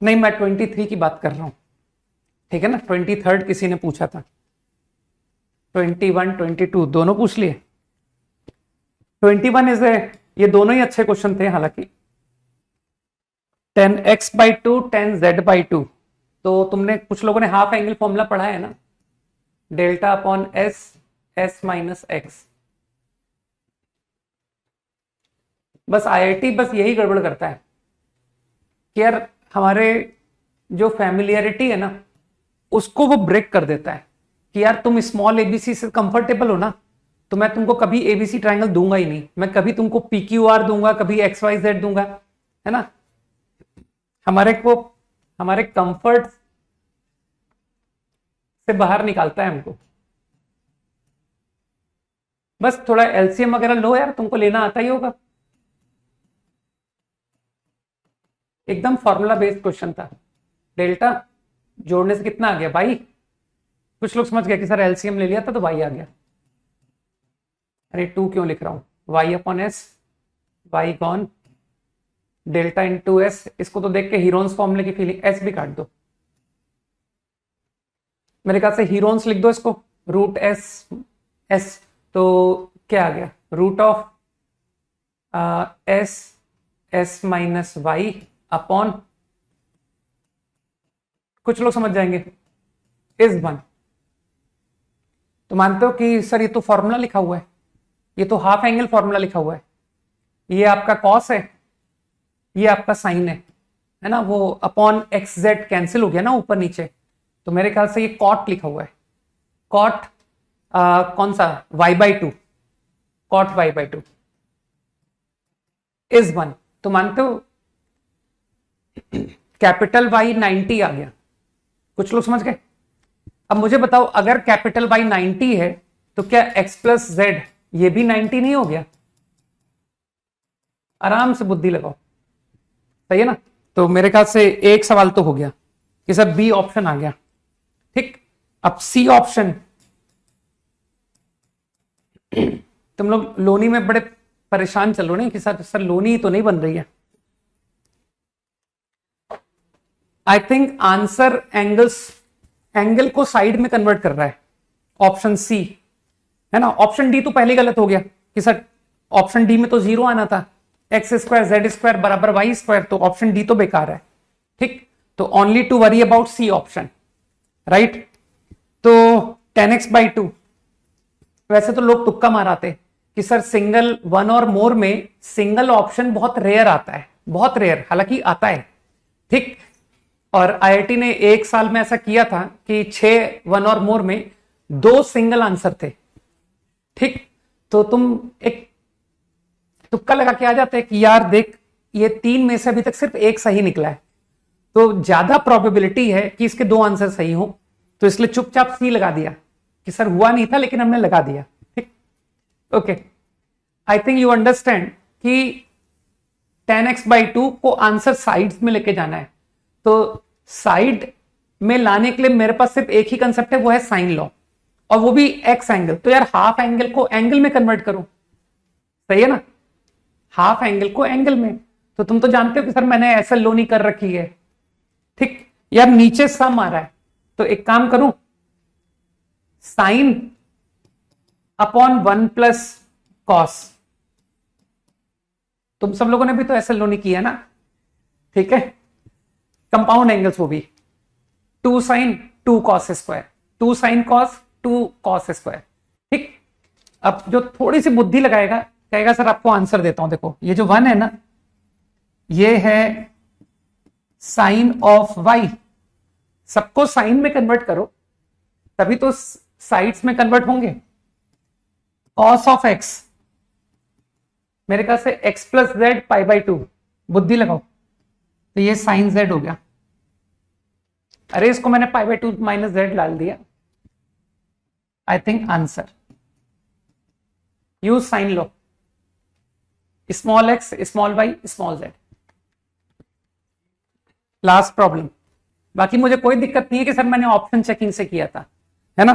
नहीं, मैं 23 की बात कर रहा हूं, ठीक है ना। 23rd किसी ने पूछा था, 21, 22 दोनों पूछ लिए। 21 ये दोनों ही अच्छे क्वेश्चन थे हालांकि। 10x/2 10z/2, तो तुमने कुछ लोगों ने हाफ एंगल फॉर्मूला पढ़ा है ना, delta upon s, S minus x. बस आईआईटी बस यही गड़बड़ करता है कि यार हमारे जो फैमिलियरिटी है ना, उसको वो ब्रेक कर देता है कि यार तुम स्मॉल एबीसी से कंफर्टेबल हो ना, तो मैं तुमको कभी एबीसी ट्रायंगल दूंगा ही नहीं। मैं कभी तुमको पीक्यूआर दूंगा, कभी XYZ दूंगा, है ना। हमारे कंफर्ट से बाहर निकालता है हमको। बस थोड़ा एलसीएम वगैरह लो यार, तुमको लेना आता ही होगा। एकदम फॉर्मूला बेस्ड क्वेश्चन था। डेल्टा जोड़ने से कितना आ गया, बाई। कुछ लोग समझ गए कि सर एलसीएम ले लिया था तो बाई आ गया। अरे 2 क्यों लिख रहा हूं, Y upon S, Y gone, delta into S. इसको तो देख के हीरोन्स फॉर्मूले की फीलिंग, एस भी काट दो, मेरे ख्याल से हीरोन्स लिख दो इसको, रूट एस, एस तो क्या आ गया, root of S, S minus Y upon, कुछ लोग समझ जाएंगे, इस 1। तो मानते हो कि सर ये तो फॉर्मूला लिखा हुआ है, ये तो हाफ एंगल फॉर्मूला लिखा हुआ है, ये आपका कॉस है, ये आपका साइन है ना। वो अपॉन एक्स जेड कैंसिल हो गया ना ऊपर नीचे, तो मेरे ख्याल से ये कॉट लिखा हुआ है, कॉट कौन सा, y/2, कॉट y/2 इज 1। तो मानते हो कैपिटल Y 90 आ गया, कुछ लोग समझ गए। अब मुझे बताओ, अगर कैपिटल Y 90 है तो क्या x प्लस जेड ये भी 90 नहीं हो गया? आराम से बुद्धि लगाओ, सही है ना। तो मेरे ख्याल से एक सवाल तो हो गया कि सर बी ऑप्शन आ गया, ठीक। अब सी ऑप्शन, तुम लोग लोनी में बड़े परेशान चल रहे हो नहीं कि सर लोनी तो नहीं बन रही है। आई थिंक आंसर एंगल को साइड में कन्वर्ट कर रहा है, ऑप्शन सी, है ना। ऑप्शन डी तो पहले गलत हो गया कि सर ऑप्शन डी में तो 0 आना था, x² z² बराबर y², तो ऑप्शन डी तो बेकार है, ठीक। तो only to worry about C option, right. तो 10x/2, वैसे तो लोग तुक्का माराते कि सर सिंगल 1 और मोर में सिंगल ऑप्शन बहुत रेयर आता है, बहुत रेयर, हालांकि आता है, ठीक। और आईआईटी ने एक साल में ऐसा किया था कि 6 1 और मोर में 2 सिंगल आंसर थे, ठीक। तो तुम एक तुक्का लगा के आ जाते हैं कि यार देख, ये 3 में से अभी तक सिर्फ एक सही निकला है, तो ज्यादा प्रोबेबिलिटी है कि इसके 2 आंसर सही हो, तो इसलिए चुपचाप सी लगा दिया कि सर हुआ नहीं था लेकिन हमने लगा दिया, ठीक। Okay, I think you understand कि 10x/2 को आंसर साइड्स में लेके जाना है, तो साइड में लाने के लिए मेरे पास सिर्फ एक ही कंसेप्ट है, वो है साइन लॉ, और वो भी एक्स एंगल। तो यार हाफ एंगल को एंगल में कन्वर्ट करो, सही है ना, हाफ एंगल को एंगल में। तो तुम तो जानते हो कि सर मैंने ऐसा लो नहीं कर रखी है, ठीक यार, नीचे सम आ रहा है, तो एक काम करूं, साइन अपॉन 1 प्लस कॉस। तुम सब लोगों ने भी तो ऐसा लो नहीं किया ना, ठीक है, कंपाउंड एंगल्स वो भी 2 sine 2 cos square, 2 sine cos 2 cos square, ठीक। अब जो थोड़ी सी बुद्धि लगाएगा कहेगा सर आपको आंसर देता हूं, देखो ये जो 1 है ना, ये है साइन ऑफ y, सबको साइन में कन्वर्ट करो तभी तो साइड्स में कन्वर्ट होंगे। कॉस ऑफ x, मेरे ख्याल से x प्लस जेड π/2, बुद्धि लगाओ, तो ये साइन z हो गया। अरे इसको मैंने π/2 माइनस जेड डाल दिया, I think answer. Use sine लो, small X small Y small Z. Last problem, बाकी मुझे कोई दिक्कत नहीं है कि सर मैंने ऑप्शन चेकिंग से किया था, है ना,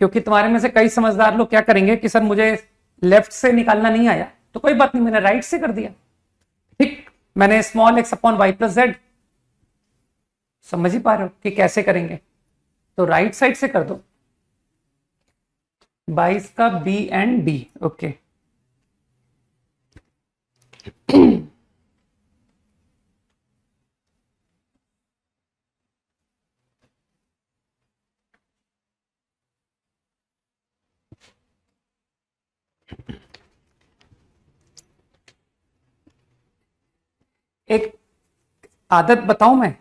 क्योंकि तुम्हारे में से कई समझदार लोग क्या करेंगे कि सर मुझे लेफ्ट से निकालना नहीं आया, तो कोई बात नहीं, मैंने राइट से कर दिया, ठीक। मैंने small X upon Y plus Z, समझ ही पा रहे हो कि कैसे करेंगे, तो राइट साइड से कर दो, 22 का बी एंड डी, ओके। एक आदत बताऊं मैं,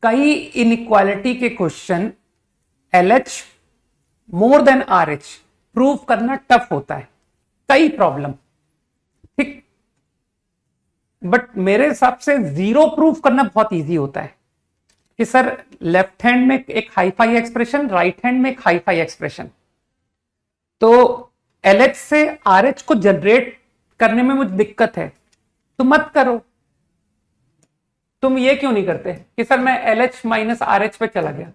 कई इनइक्वालिटी के question LH more than RH prove करना टफ होता है, कई प्रॉब्लम, ठीक। बट मेरे हिसाब से 0 प्रूव करना बहुत इजी होता है कि सर लेफ्ट हैंड में एक हाईफाई एक्सप्रेशन, राइट हैंड में एक हाईफाई एक्सप्रेशन, तो LH से RH को जनरेट करने में मुझे दिक्कत है, तो मत करो। तुम ये क्यों नहीं करते कि सर मैं LH माइनस RH पे चला गया,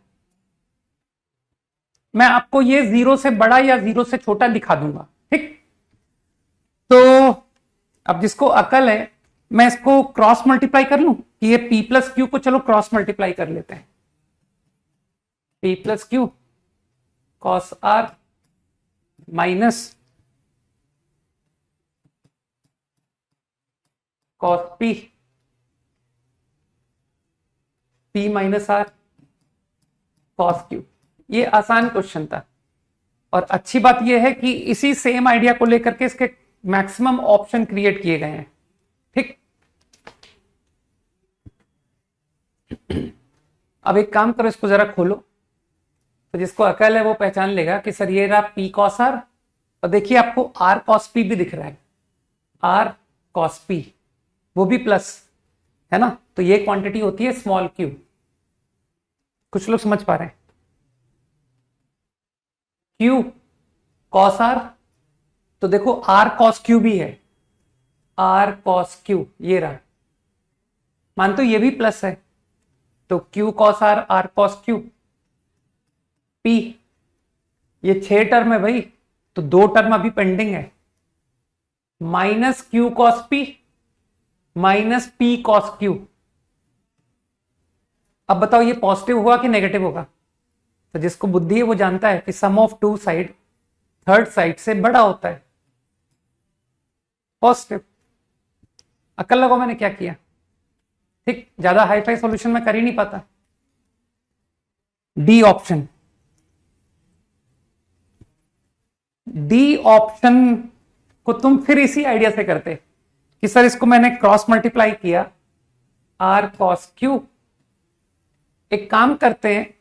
मैं आपको ये 0 से बड़ा या 0 से छोटा दिखा दूंगा, ठीक। तो अब जिसको अकल है, मैं इसको क्रॉस मल्टीप्लाई कर लूं कि ये P प्लस क्यू को चलो क्रॉस मल्टीप्लाई कर लेते हैं, P plus Q cos R minus cos P, P minus R cos Q. ये आसान क्वेश्चन था, और अच्छी बात यह है कि इसी सेम आइडिया को लेकर के इसके मैक्सिमम ऑप्शन क्रिएट किए गए हैं, ठीक। अब एक काम करो, इसको जरा खोलो, तो जिसको अकल है वो पहचान लेगा कि सर ये रहा P कॉस R, और देखिए आपको R कॉस P भी दिख रहा है, R कॉस P, वो भी प्लस है ना, तो ये क्वांटिटी होती है स्मॉल क्यू। कुछ लोग समझ पा रहे हैं, Q कॉस R, तो देखो R कॉस Q भी है, R कॉस Q ये रहा, मानते हो ये भी प्लस है, तो Q cos R, R cos Q, P, ये 6 टर्म है भाई, तो 2 टर्म अभी पेंडिंग है, minus Q cos P minus P cos Q। अब बताओ ये पॉजिटिव हुआ कि नेगेटिव होगा, तो जिसको बुद्धि है वो जानता है कि सम ऑफ 2 साइड थर्ड साइड से बड़ा होता है, पॉजिटिव। अकल लगाओ मैंने क्या किया, ठीक, ज्यादा हाई फाई सॉल्यूशन में कर ही नहीं पाता। डी ऑप्शन, डी ऑप्शन को तुम फिर इसी आइडिया से करते कि सर इसको मैंने क्रॉस मल्टीप्लाई किया, R कॉस Q। एक काम करते हैं,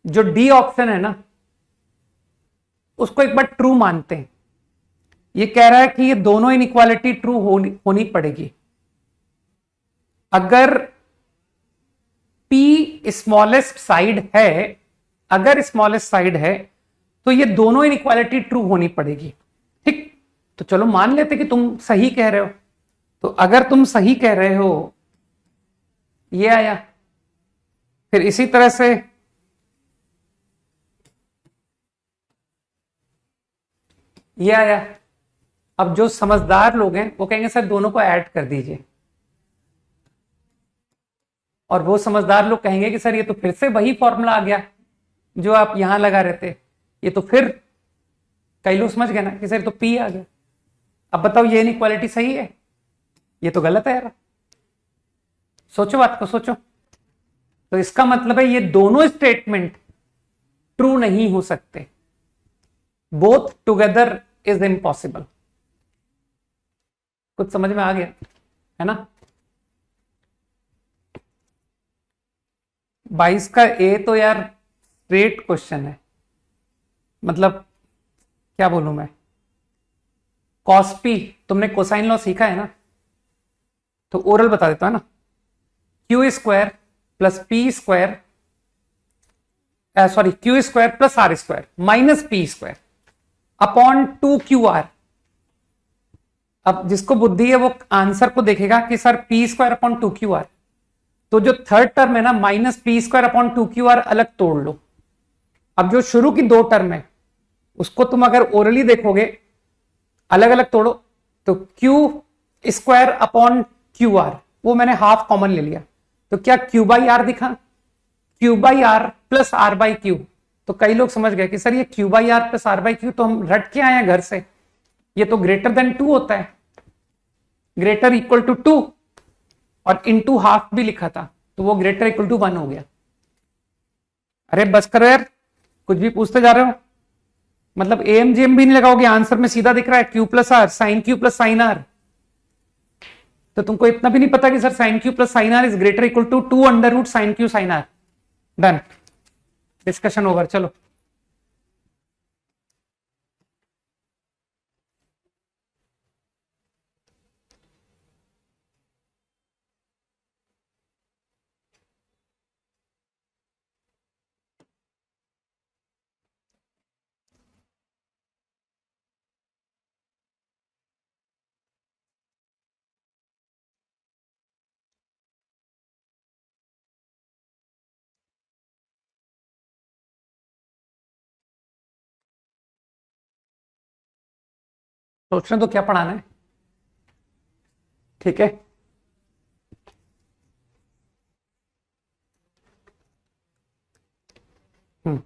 जो डी ऑप्शन है ना उसको एक बार ट्रू मानते हैं, ये कह रहा है कि ये दोनों इनइक्वालिटी ट्रू होनी पड़ेगी। अगर P स्मॉलेस्ट साइड है, अगर स्मॉलेस्ट साइड है तो ये दोनों इनइक्वालिटी ट्रू होनी पड़ेगी, ठीक। तो चलो मान लेते कि तुम सही कह रहे हो, तो अगर तुम सही कह रहे हो, ये आया, फिर इसी तरह से ये आया। अब जो समझदार लोग हैं वो कहेंगे सर दोनों को ऐड कर दीजिए, और वो समझदार लोग कहेंगे कि सर ये तो फिर से वही फॉर्मूला आ गया जो आप यहां लगा रहे थे, ये तो फिर, कई लोग समझ गए ना कि सर तो पी आ गया। अब बताओ ये इनइक्वालिटी सही है, ये तो गलत है यार। सोचो बात को, सोचो। तो इसका मतलब है ये दोनों स्टेटमेंट ट्रू नहीं हो सकते, बोथ टुगेदर इज इम्पॉसिबल। कुछ समझ में आ गया है ना? 22 का ए तो यार स्ट्रेट क्वेश्चन है, मतलब क्या बोलूं मैं। कॉस पी, तुमने कोसाइन लॉ सीखा है ना, तो ओरल बता देता है ना, Q square plus P square, sorry Q square plus R square minus P square upon 2QR। अब जिसको बुद्धि है वो आंसर को देखेगा कि sir P square upon 2QR, तो जो थर्ड टर्म है ना minus P square upon 2QR अलग तोड़ लो। अब जो शुरू की दो टर्म है उसको तुम अगर ओरली देखोगे अलग अलग तोड़ो, तो Q square upon Q R, वो मैंने हाफ कॉमन ले लिया, तो क्या क्यू बाई आर दिखा, Q by R plus R by Q. तो कई लोग समझ गए कि सर ये Q by R plus R by Q तो हम रट के आए हैं घर से, ये तो ग्रेटर देन 2 होता है, ग्रेटर इक्वल टू 2, और इनटू हाफ भी लिखा था, तो वो ग्रेटर इक्वल टू 1 हो गया। अरे बस करो यार, कुछ भी पूछते जा रहे हो, मतलब एम जेम भी नहीं लगाओगे, आंसर में सीधा दिख रहा है Q plus R sine Q plus sine R. तो तुमको इतना भी नहीं पता कि sir sine Q plus sine R is greater equal to 2 under root sine Q sine R. Done, discussion over. चलो सोच रहे तो क्या पढ़ाना है, ठीक है। Hmm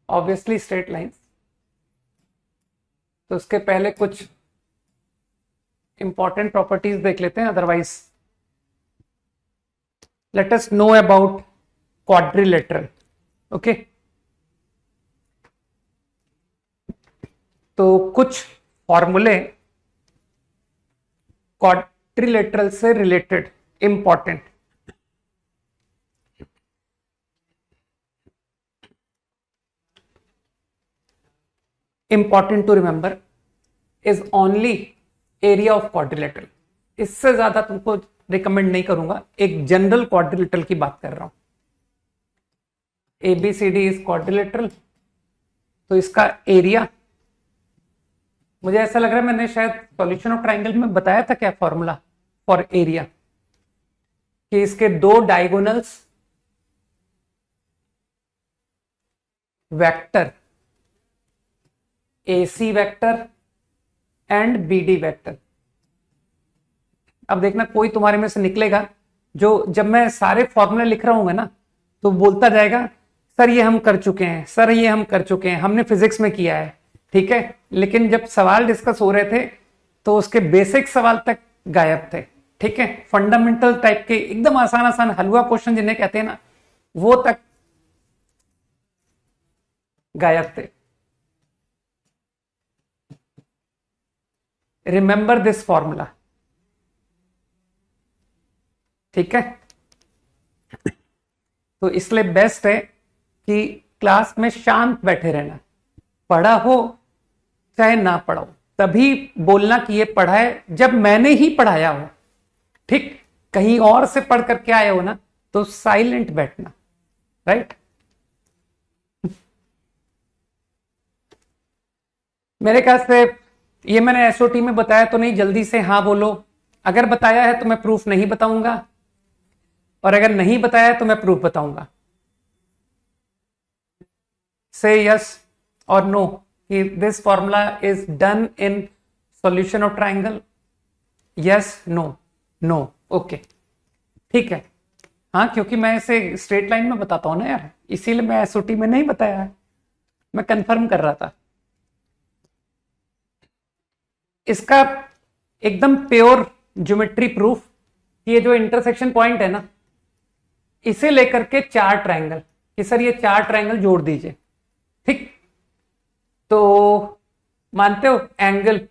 obviously straight lines. तो उसके पहले कुछ इंपॉर्टेंट प्रॉपर्टीज देख लेते हैं, otherwise let us know about quadrilateral. Okay, तो कुछ फॉर्मूले क्वाड्रिलेटरल से related important. Important to remember is only area of quadrilateral. इससे ज्यादा तुमको रिकमेंड नहीं करूंगा, एक जनरल क्वाड्रिलेटरल की बात कर रहा हूं। ABCD इज क्वाड्रिलेटरल, तो इसका एरिया, मुझे ऐसा लग रहा है मैंने शायद सॉल्यूशन ऑफ ट्राइंगल में बताया था क्या फॉर्मूला फॉर एरिया, कि इसके दो diagonals vector AC vector and BD vector. अब देखना कोई तुम्हारे में से निकलेगा जो जब मैं सारे फॉर्मूले लिख रहा हूँ ना तो बोलता जाएगा सर ये हम कर चुके हैं, सर ये हम कर चुके हैं, हमने फिजिक्स में किया है, ठीक है। लेकिन जब सवाल डिस्कस हो रहे थे तो उसके बेसिक सवाल तक गायब थे, ठीक है। फंडामेंटल टाइप के एकदम आसान आसान हलवा क्वेश्चन जिन्हें कहते हैं ना, वो तक गायब थे। रिमेंबर दिस फॉर्मूला, ठीक है। तो इसलिए बेस्ट है कि क्लास में शांत बैठे रहना, पढ़ा हो चाहे ना पढ़ा हो, तभी बोलना कि ये पढ़ा है जब मैंने ही पढ़ाया हो। ठीक, कहीं और से पढ़ करके आए हो ना तो साइलेंट बैठना, राइट। मेरे ख्याल से ये मैंने एसओटी में बताया तो नहीं, जल्दी से हाँ बोलो। अगर बताया है तो मैं प्रूफ नहीं बताऊंगा, और अगर नहीं बताया तो मैं प्रूफ बताऊंगा। से यस और नो कि this formula is done in solution of triangle. Yes, no, no, okay, ठीक है। हाँ, क्योंकि मैं इसे स्ट्रेट लाइन में बताता हूं ना यार, इसीलिए मैं एसओटी में नहीं बताया है, मैं कंफर्म कर रहा था। इसका एकदम प्योर ज्योमेट्री प्रूफ, ये जो इंटरसेक्शन पॉइंट है ना, इसे लेकर के 4 ट्रायंगल, कि सर ये 4 ट्रायंगल जोड़ दीजिए। ठीक, तो मानते हो angle,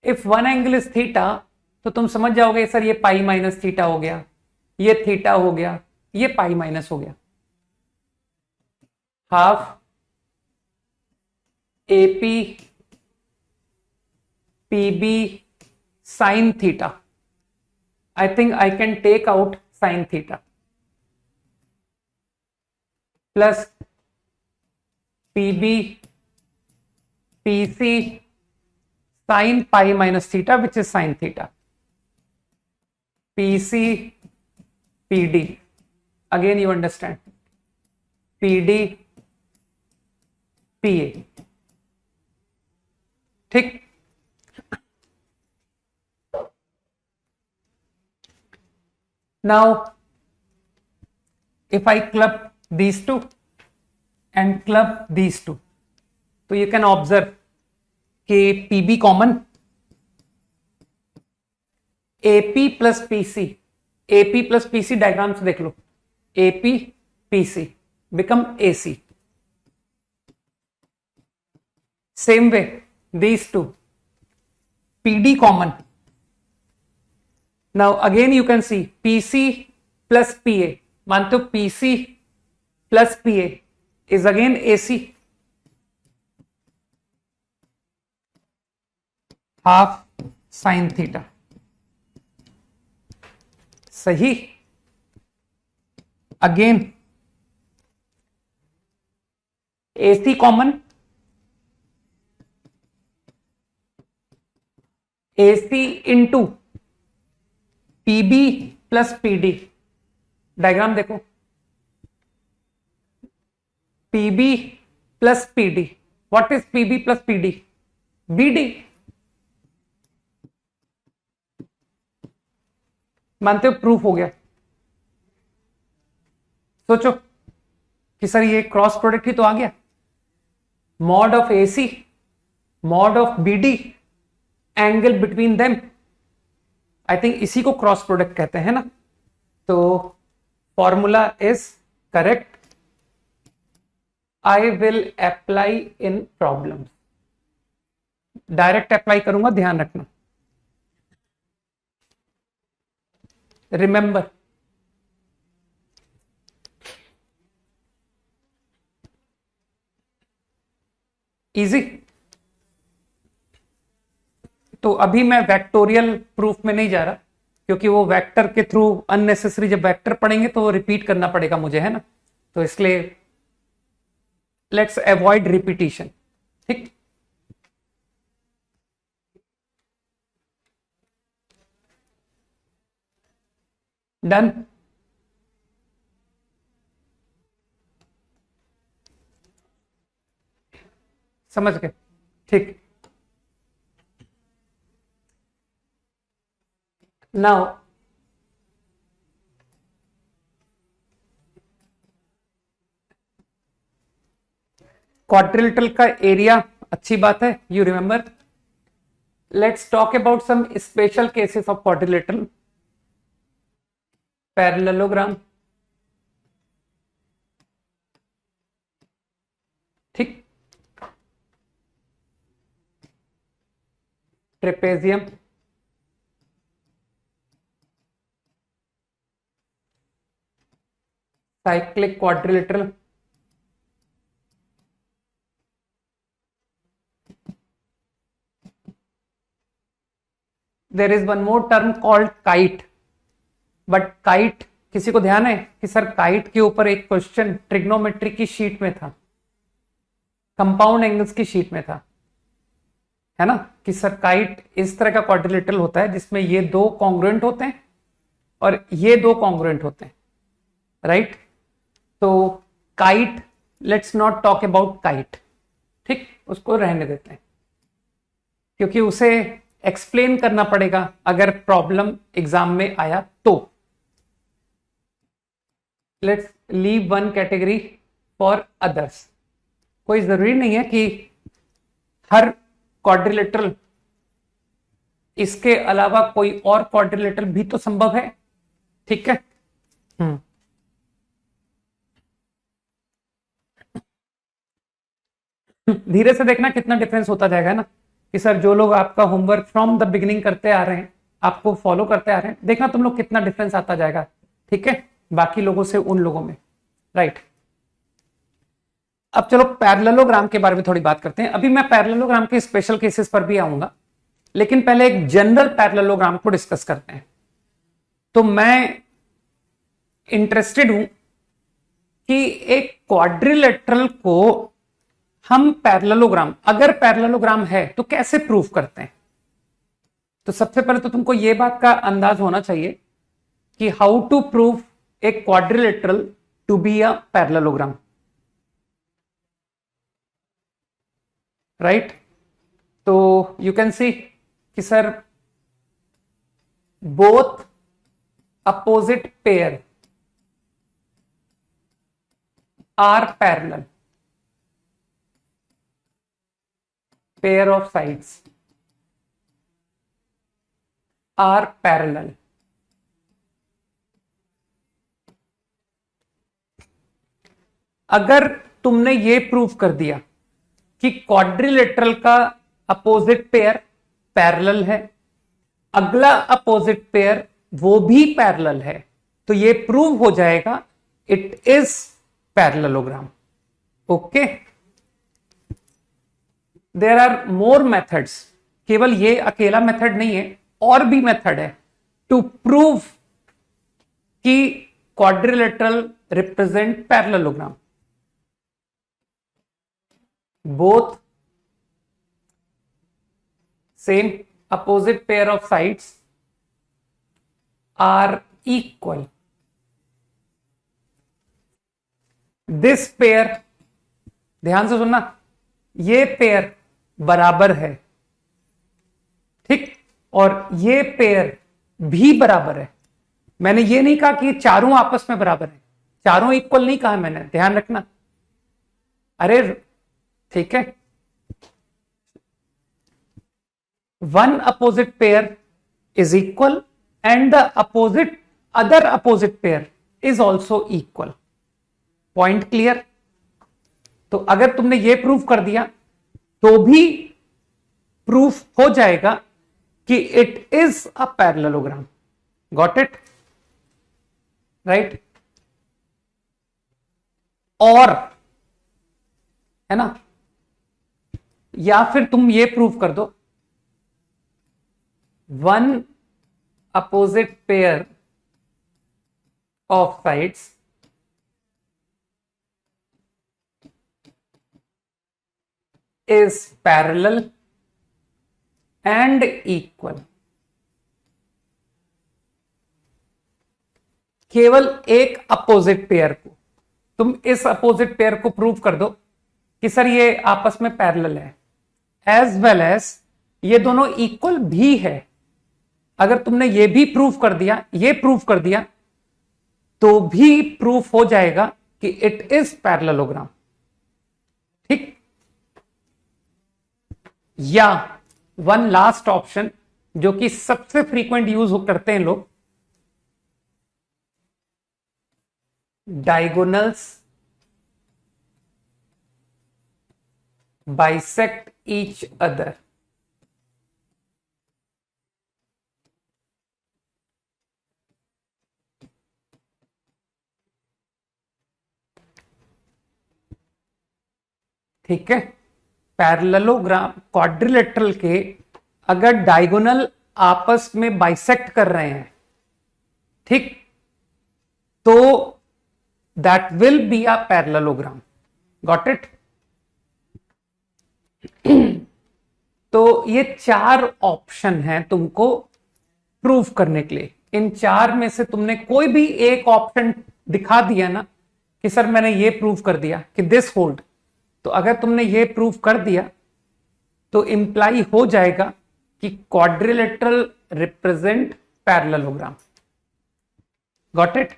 if one angle is theta तो तुम समझ जाओगे सर ये पाई माइनस थीटा हो गया, ये थीटा हो गया, ये पाई माइनस हो गया। Half AP PB sine theta, I think I can take out sin theta plus PB PC sin pi minus theta, which is sin theta. PC PD, again you understand, PD PA, ठीक। Now if I club these two and club these two, तो you can observe कि PB common, AP plus PC, AP plus PC diagram से देख लो, AP PC become AC. Same way these two, PD common. Now again you can see PC plus PA, मानते हो PC plus PA is again AC, half sin theta, सही। Again AC common, AC into PB plus PD, diagram देखो, PB plus PD, what is PB plus PD? BD, मानते हो proof हो गया। सोचो कि सर ये क्रॉस प्रोडक्ट ही तो आ गया, mod of AC mod of BD angle between them, I think इसी को क्रॉस प्रोडक्ट कहते हैं ना। तो formula is correct, I will apply in problem, direct apply करूंगा, ध्यान रखना। Remember easy. तो अभी मैं वेक्टोरियल प्रूफ में नहीं जा रहा, क्योंकि वो वेक्टर के थ्रू अननेसेसरी, जब वेक्टर पढ़ेंगे तो वो रिपीट करना पड़ेगा मुझे, है ना, तो इसलिए लेट्स अवॉइड रिपीटिशन। ठीक, डन। समझ गए, ठीक। नाउ क्वाड्रिलेटरल का एरिया, अच्छी बात है, you remember. Let's talk about some special cases of quadrilateral. Parallelogram, ठीक, trapezium, cyclic quadrilateral, there is one more term called kite, but kite किसी को ध्यान है कि सर काइट के ऊपर एक क्वेश्चन ट्रिग्नोमेट्री की शीट में था, कंपाउंड एंगल्स की शीट में था, है ना, कि सर काइट इस तरह का क्वाड्रिलेटरल होता है जिसमें ये दो कॉन्ग्रुएंट होते हैं और ये दो कॉन्ग्रुएंट होते हैं, राइट। तो kite, let's not talk about kite, ठीक, उसको रहने देते हैं क्योंकि उसे एक्सप्लेन करना पड़ेगा अगर प्रॉब्लम एग्जाम में आया तो। Let's leave one category for others. कोई जरूरी नहीं है कि हर क्वाड्रिलेटरल, इसके अलावा कोई और क्वाड्रिलेटरल भी तो संभव है, ठीक है। धीरे से देखना कितना डिफरेंस होता जाएगा ना, कि सर जो लोग आपका होमवर्क फ्रॉम द बिगिनिंग करते आ रहे हैं, आपको फॉलो करते आ रहे हैं, देखना तुम लोग कितना डिफरेंस आता जाएगा, ठीक है, बाकी लोगों से उन लोगों में, राइट। अब चलो पैरेललोग्राम के बारे में थोड़ी बात करते हैं। अभी मैं पैरेललोग्राम के स्पेशल केसेस पर भी आऊंगा, लेकिन पहले एक जनरल पैरेललोग्राम को डिस्कस करते हैं। तो मैं इंटरेस्टेड हूं कि एक क्वाड्रिलेटरल को हम पैरेललोग्राम, अगर पैरेललोग्राम है तो कैसे प्रूफ करते हैं। तो सबसे पहले तो तुमको यह बात का अंदाज होना चाहिए कि how to prove a quadrilateral to be a parallelogram, right. तो यू कैन सी कि sir both opposite pair are parallel, pair of sides are parallel. अगर तुमने ये प्रूव कर दिया कि क्वाड्रिलेटरल का अपोजिट पेयर पैरेलल है, अगला अपोजिट पेयर वो भी पैरेलल है, तो ये प्रूव हो जाएगा it is parallelogram, okay. There are more methods, केवल ये अकेला मेथड नहीं है, और भी मेथड है टू प्रूव कि quadrilateral represent parallelogram. Both same opposite pair of sides are equal. This pair, ध्यान से सुनना, ये पेयर बराबर है, ठीक, और ये पेयर भी बराबर है। मैंने ये नहीं कहा कि चारों आपस में बराबर है, चारों इक्वल नहीं कहा मैंने, ध्यान रखना। अरे ठीक है, one opposite pair is equal and the opposite other opposite pair is also equal. Point clear. तो अगर तुमने ये प्रूव कर दिया तो भी प्रूफ हो जाएगा कि it is a parallelogram. Got it, right. और है ना, या फिर तुम ये प्रूव कर दो one opposite pair of sides is parallel and equal। केवल एक अपोजिट पेयर को, तुम इस अपोजिट पेयर को प्रूव कर दो कि सर ये आपस में पैरेलल है, एज वेल एज ये दोनों इक्वल भी है। अगर तुमने ये भी प्रूव कर दिया, ये प्रूव कर दिया, तो भी प्रूफ हो जाएगा कि इट इज पैरेललोग्राम, ठीक। या वन लास्ट ऑप्शन जो कि सबसे फ्रीक्वेंट यूज करते हैं लोग, डायगोनल्स बाइसेक्ट ईच अदर। ठीक है, पैरेललोग्राम क्वाड्रिलेटरल के अगर डायगोनल आपस में बाइसेक्ट कर रहे हैं, ठीक, तो that will be a parallelogram. Got it? तो ये 4 ऑप्शन हैं तुमको प्रूव करने के लिए। इन 4 में से तुमने कोई भी एक ऑप्शन दिखा दिया ना कि सर मैंने ये प्रूव कर दिया कि दिस होल्ड, तो अगर तुमने ये प्रूव कर दिया तो इंप्लाई हो जाएगा कि quadrilateral represent parallelogram. Got it?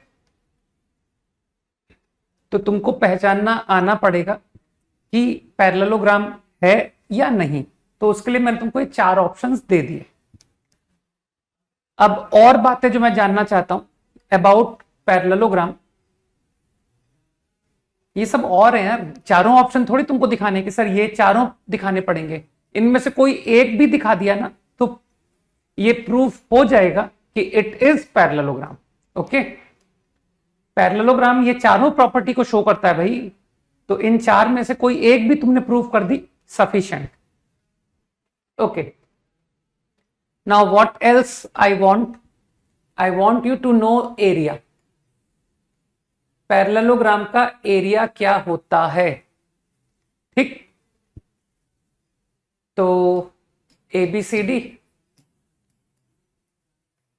तो तुमको पहचानना आना पड़ेगा कि पैरेललोग्राम है या नहीं। तो उसके लिए मैंने तुमको ये 4 ऑप्शंस दे दिए। अब और बातें जो मैं जानना चाहता हूं अबाउट पैरेललोग्राम, ये सब और है यार, चारों ऑप्शन थोड़ी तुमको दिखाने कि सर ये चारों दिखाने पड़ेंगे। इनमें से कोई एक भी दिखा दिया ना तो ये प्रूफ हो जाएगा कि it is parallelogram. Okay, parallelogram ये चारों प्रॉपर्टी को शो करता है भाई। तो इन 4 में से कोई एक भी तुमने प्रूफ कर दी, sufficient. Okay, now what else I want you to know area. Parallelogram का एरिया क्या होता है? ठीक, तो ABCD,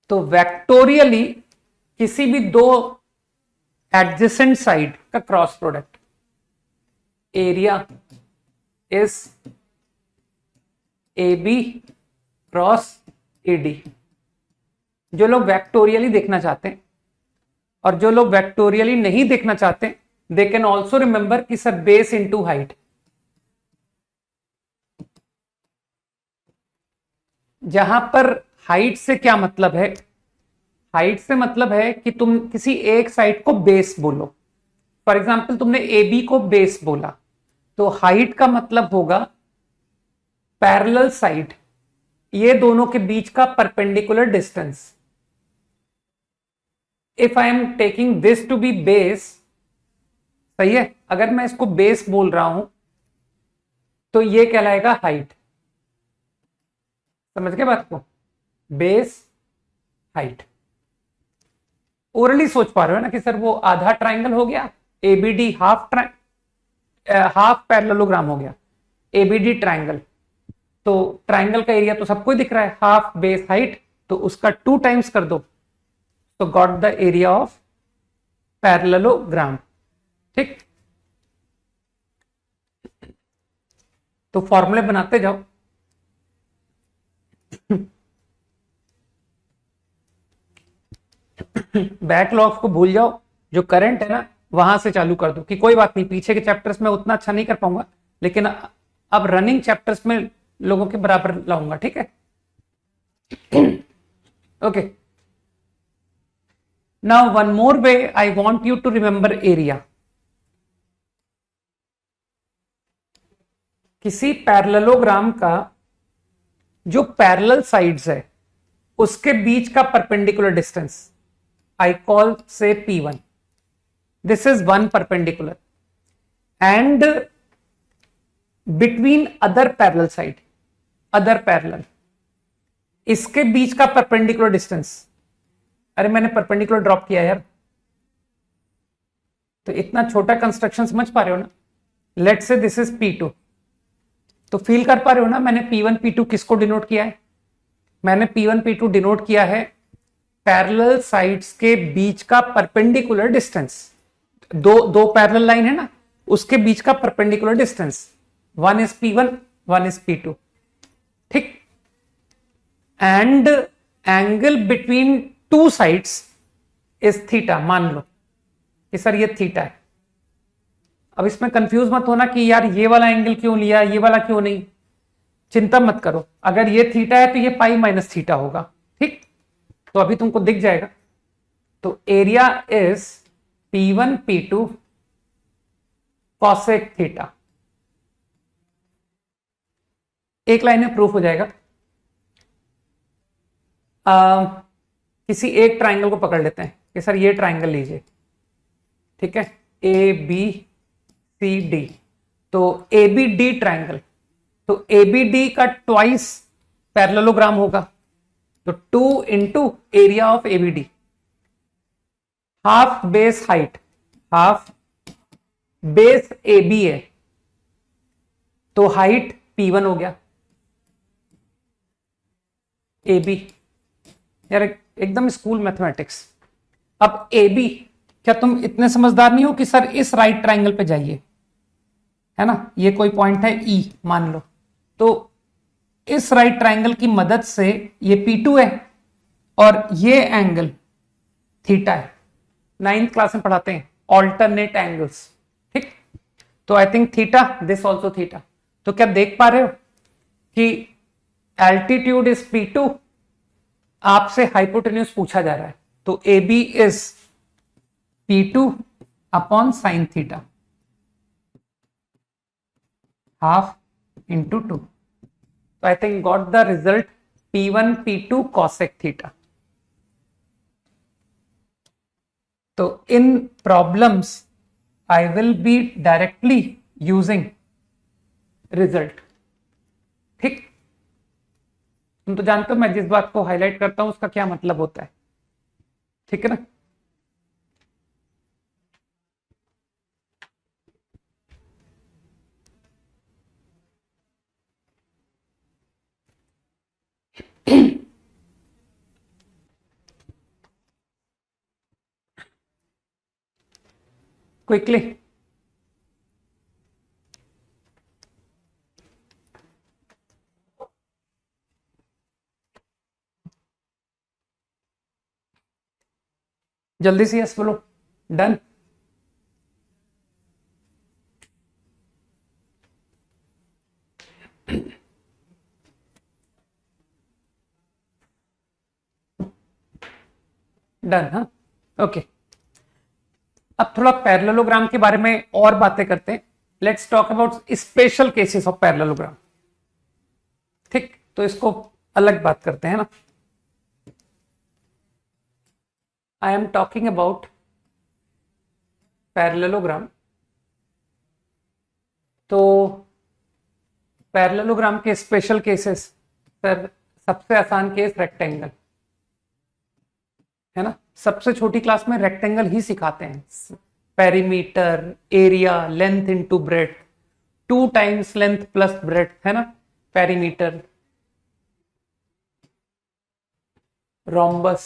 तो वेक्टोरियली किसी भी 2 एडजेसेंट साइड का cross product, area is AB cross AD। जो लोग वेक्टोरियली देखना चाहते हैं और जो लोग वेक्टोरियली नहीं देखना चाहते, दे कैन ऑल्सो रिमेंबर कि सर बेस इंटू हाइट। जहां पर हाइट से क्या मतलब है? हाइट से मतलब है कि तुम किसी एक साइड को बेस बोलो। फॉर एग्जाम्पल तुमने AB को बेस बोला, तो हाइट का मतलब होगा पैरेलल साइड, ये दोनों के बीच का perpendicular distance. If I am taking this to be base, सही है, अगर मैं इसको बेस बोल रहा हूं तो ये कहलाएगा हाइट। समझ गए बात को? Base, height. ओरली सोच पा रहे हो ना कि सर वो आधा ट्राइंगल हो गया, ABD हाफ पैरेललोग्राम हो गया, ABD ट्राइंगल। तो ट्राइंगल का एरिया तो सबको ही दिख रहा है, हाफ बेस हाइट, तो उसका 2 टाइम्स कर दो तो got the area of parallelogram. ठीक, तो फॉर्मूले बनाते जाओ। बैकलॉग्स को भूल जाओ, जो करंट है ना वहां से चालू कर दो कि कोई बात नहीं, पीछे के चैप्टर्स में उतना अच्छा नहीं कर पाऊंगा, लेकिन अब रनिंग चैप्टर्स में लोगों के बराबर लाऊंगा। ठीक है? Okay, now one more way I want you to remember area. किसी पैरेललोग्राम का जो पैरेलल साइड्स है उसके बीच का perpendicular distance I call say P1. This is one perpendicular, and between other parallel side, other parallel, इसके बीच का perpendicular distance, अरे मैंने परपेंडिकुलर ड्रॉप किया यार, तो इतना छोटा कंस्ट्रक्शन समझ पा रहे हो ना? लेट से दिस इज P2, तो फील कर पा रहे हो ना मैंने P1 P2 किसको डिनोट किया है? मैंने P1 P2 डिनोट किया है पैरेलल साइड्स के बीच का परपेंडिकुलर डिस्टेंस। दो पैरेलल लाइन है ना, उसके बीच का perpendicular distance, one is P1, one is P2। ठीक, and angle between 2 sides is theta. मान लो कि सर ये थीटा है। अब इसमें कंफ्यूज मत होना कि यार ये वाला एंगल क्यों लिया, ये वाला क्यों नहीं। चिंता मत करो, अगर ये थीटा है तो ये पाई माइनस थीटा होगा। ठीक, तो अभी तुमको दिख जाएगा। तो area is P1 P2 cosec theta. एक लाइन में प्रूफ हो जाएगा। किसी एक ट्राइंगल को पकड़ लेते हैं कि सर ये ट्राइंगल लीजिए, ठीक है, ABCD। तो ABD ट्राइंगल, तो ABD का ट्वाइस पैरेललोग्राम होगा। तो 2 into area of ABD, half base height, half base AB है तो हाइट P1 हो गया, AB, यार एकदम स्कूल मैथमेटिक्स। अब AB, क्या तुम इतने समझदार नहीं हो कि सर इस राइट ट्राइंगल पे जाइए, है ना, ये कोई पॉइंट है E मान लो, तो इस राइट ट्राइंगल की मदद से ये P2 है और ये एंगल थीटा है। 9th क्लास में पढ़ाते हैं ऑल्टरनेट एंगल्स, ठीक। तो I think theta, this also theta. तो क्या देख पा रहे हो कि एल्टीट्यूड इज P2, आपसे हाइपोटेन्यूज पूछा जा रहा है, तो AB is P2 upon sine theta, half into 2। तो I think got the result P1 P2 cosec theta. तो in problems I will be directly using result, ठीक। तुम तो जानते हो मैं जिस बात को हाईलाइट करता हूं उसका क्या मतलब होता है, ठीक है ना। क्विकली, जल्दी से यस बोलो, डन। डन, हाँ, ओके। अब थोड़ा पैरेललोग्राम के बारे में और बातें करते हैं। Let's talk about special cases of parallelogram, ठीक। तो इसको अलग बात करते हैं ना। I am talking about parallelogram. तो पैरेललोग्राम के स्पेशल केसेस, सर सबसे आसान केस रेक्टेंगल, है ना। सबसे छोटी क्लास में रेक्टेंगल ही सिखाते हैं। Perimeter, area, length into breadth, 2 times length plus breadth, है ना, पेरीमीटर, रोम्बस।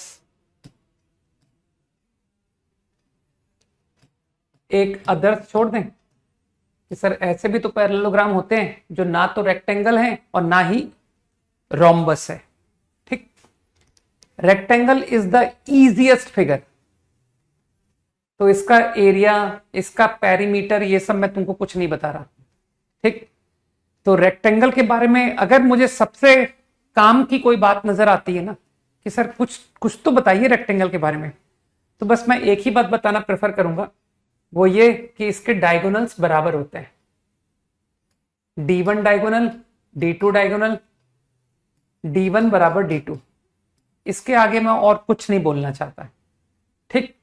एक अदर्स छोड़ दें कि सर ऐसे भी तो पैरेललोग्राम होते हैं जो ना तो रेक्टेंगल हैं और ना ही रोम्बस है, ठीक। Rectangle is the easiest figure, तो इसका एरिया, इसका पेरीमीटर, ये सब मैं तुमको कुछ नहीं बता रहा, ठीक। तो रेक्टेंगल के बारे में अगर मुझे सबसे काम की कोई बात नजर आती है ना कि सर कुछ कुछ तो बताइए रेक्टेंगल के बारे में, तो बस मैं एक ही बात बताना प्रेफर करूंगा, वो ये कि इसके डायगोनल्स बराबर होते हैं। D1 diagonal, D2 diagonal, D1 बराबर D2। इसके आगे मैं और कुछ नहीं बोलना चाहता, ठीक।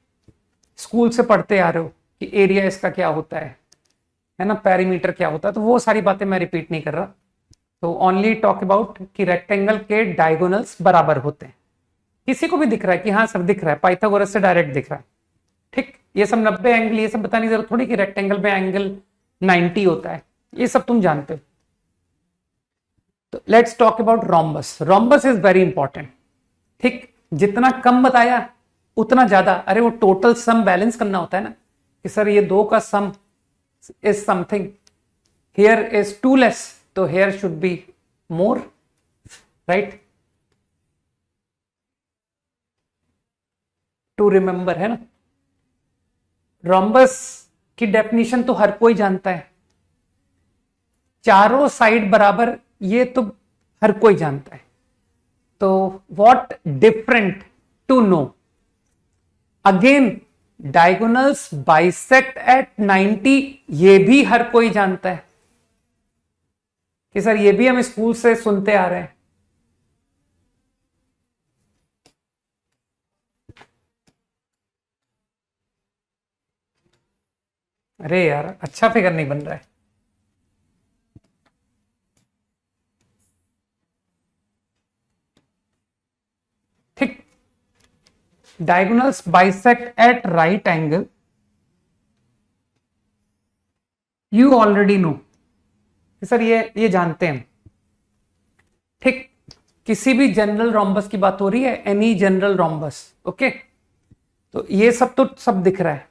स्कूल से पढ़ते आ रहे हो कि एरिया इसका क्या होता है ना, पेरीमीटर क्या होता है, तो वो सारी बातें मैं रिपीट नहीं कर रहा। तो ओनली टॉक अबाउट कि रेक्टेंगल के डायगोनल्स बराबर होते हैं। किसी को भी दिख रहा है कि हाँ सर दिख रहा है, पाइथागोरस से डायरेक्ट दिख रहा है, ठीक। ये सब 90 एंगल, ये सब बताने की जरूरत थोड़ी कि रेक्टेंगल में एंगल 90 होता है, ये सब तुम जानते हो। तो let's talk about rhombus. Rhombus is very important, ठीक। जितना कम बताया उतना ज्यादा, अरे वो टोटल सम बैलेंस करना होता है ना कि सर ये दो का sum is something, here is 2 less, तो here should be more, right, to remember, है ना। रोम्बस की डेफिनेशन तो हर कोई जानता है, चारों साइड बराबर, ये तो हर कोई जानता है। तो what different to know, again diagonals bisect at 90, ये भी हर कोई जानता है कि सर ये भी हम स्कूल से सुनते आ रहे हैं। अरे यार अच्छा फिगर नहीं बन रहा है। Diagonals bisect at right angle, you already know sir, ये जानते हैं, ठीक। किसी भी जनरल रोम्बस की बात हो रही है, एनी जनरल रोम्बस, ओके। तो ये सब तो सब दिख रहा है।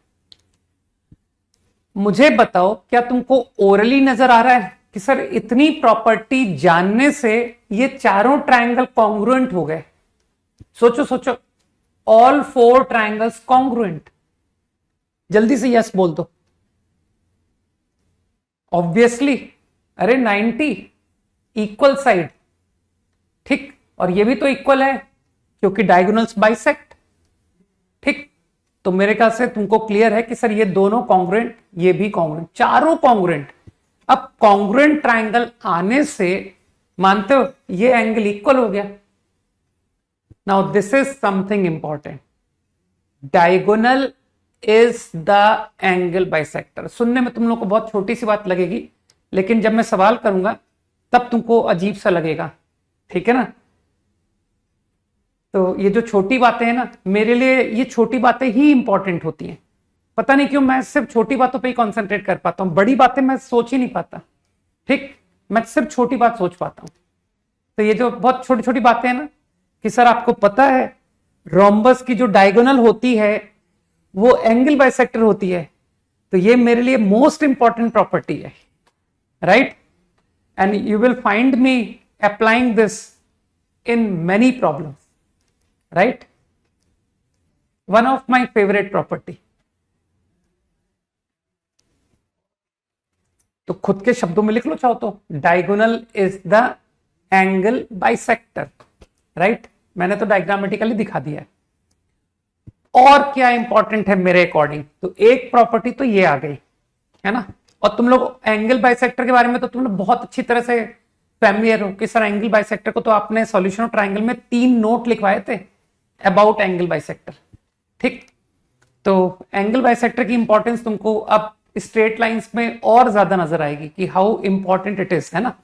मुझे बताओ, क्या तुमको ओरली नजर आ रहा है कि सर इतनी प्रॉपर्टी जानने से ये चारों ट्रायंगल कॉन्ग्रुएंट हो गए? सोचो सोचो, ऑल 4 ट्रायंगल्स कॉन्ग्रुएंट। जल्दी से यस बोल दो। ऑब्वियसली, अरे 90 इक्वल साइड, ठीक। और ये भी तो इक्वल है क्योंकि डायगोनल्स बाइसेक्ट, ठीक। तो मेरे ख्याल से तुमको क्लियर है कि सर ये दोनों कॉन्ग्रुएंट, ये भी कॉन्ग्रुएंट, चारों कॉन्ग्रुएंट। अब कॉन्ग्रुएंट ट्रायंगल आने से मानते हो ये एंगल इक्वल हो गया। Now this is something important, diagonal is the angle bisector. सुनने में तुम लोग को बहुत छोटी सी बात लगेगी, लेकिन जब मैं सवाल करूंगा तब तुमको अजीब सा लगेगा, ठीक है ना। तो ये जो छोटी बातें हैं ना, मेरे लिए ये छोटी बातें ही इंपॉर्टेंट होती हैं। पता नहीं क्यों मैं सिर्फ छोटी बातों पे ही कंसंट्रेट कर पाता हूं, बड़ी बातें मैं सोच ही नहीं पाता, ठीक। मैं सिर्फ छोटी बात सोच पाता हूं। तो ये जो बहुत छोटी छोटी बातें हैं ना, कि सर आपको पता है रोम्बस की जो डायगोनल होती है वो एंगल बाइसेक्टर होती है, तो ये मेरे लिए मोस्ट इंपॉर्टेंट प्रॉपर्टी है, right. And you will find me applying this in many problems, right. One of my favourite property. तो खुद के शब्दों में लिख लो चाहो तो, diagonal is the angle bisector, right. मैंने तो डायग्रामेटिकली दिखा दिया है। और क्या इंपॉर्टेंट है मेरे अकॉर्डिंग, तो एक प्रॉपर्टी तो ये आ गई है ना। और तुम लोग एंगल बाइसेक्टर के बारे में तो तुम लोग बहुत अच्छी तरह से फैमिलियर हो कि सर एंगल बाइसेक्टर को तो आपने सॉल्यूशन ऑफ ट्रायंगल में 3 नोट लिखवाए थे अबाउट एंगल बाइसेक्टर, ठीक। तो एंगल बाइसेक्टर की इंपॉर्टेंस तुमको अब स्ट्रेट लाइंस में और ज्यादा नजर आएगी कि हाउ इंपॉर्टेंट इट इज, है ना।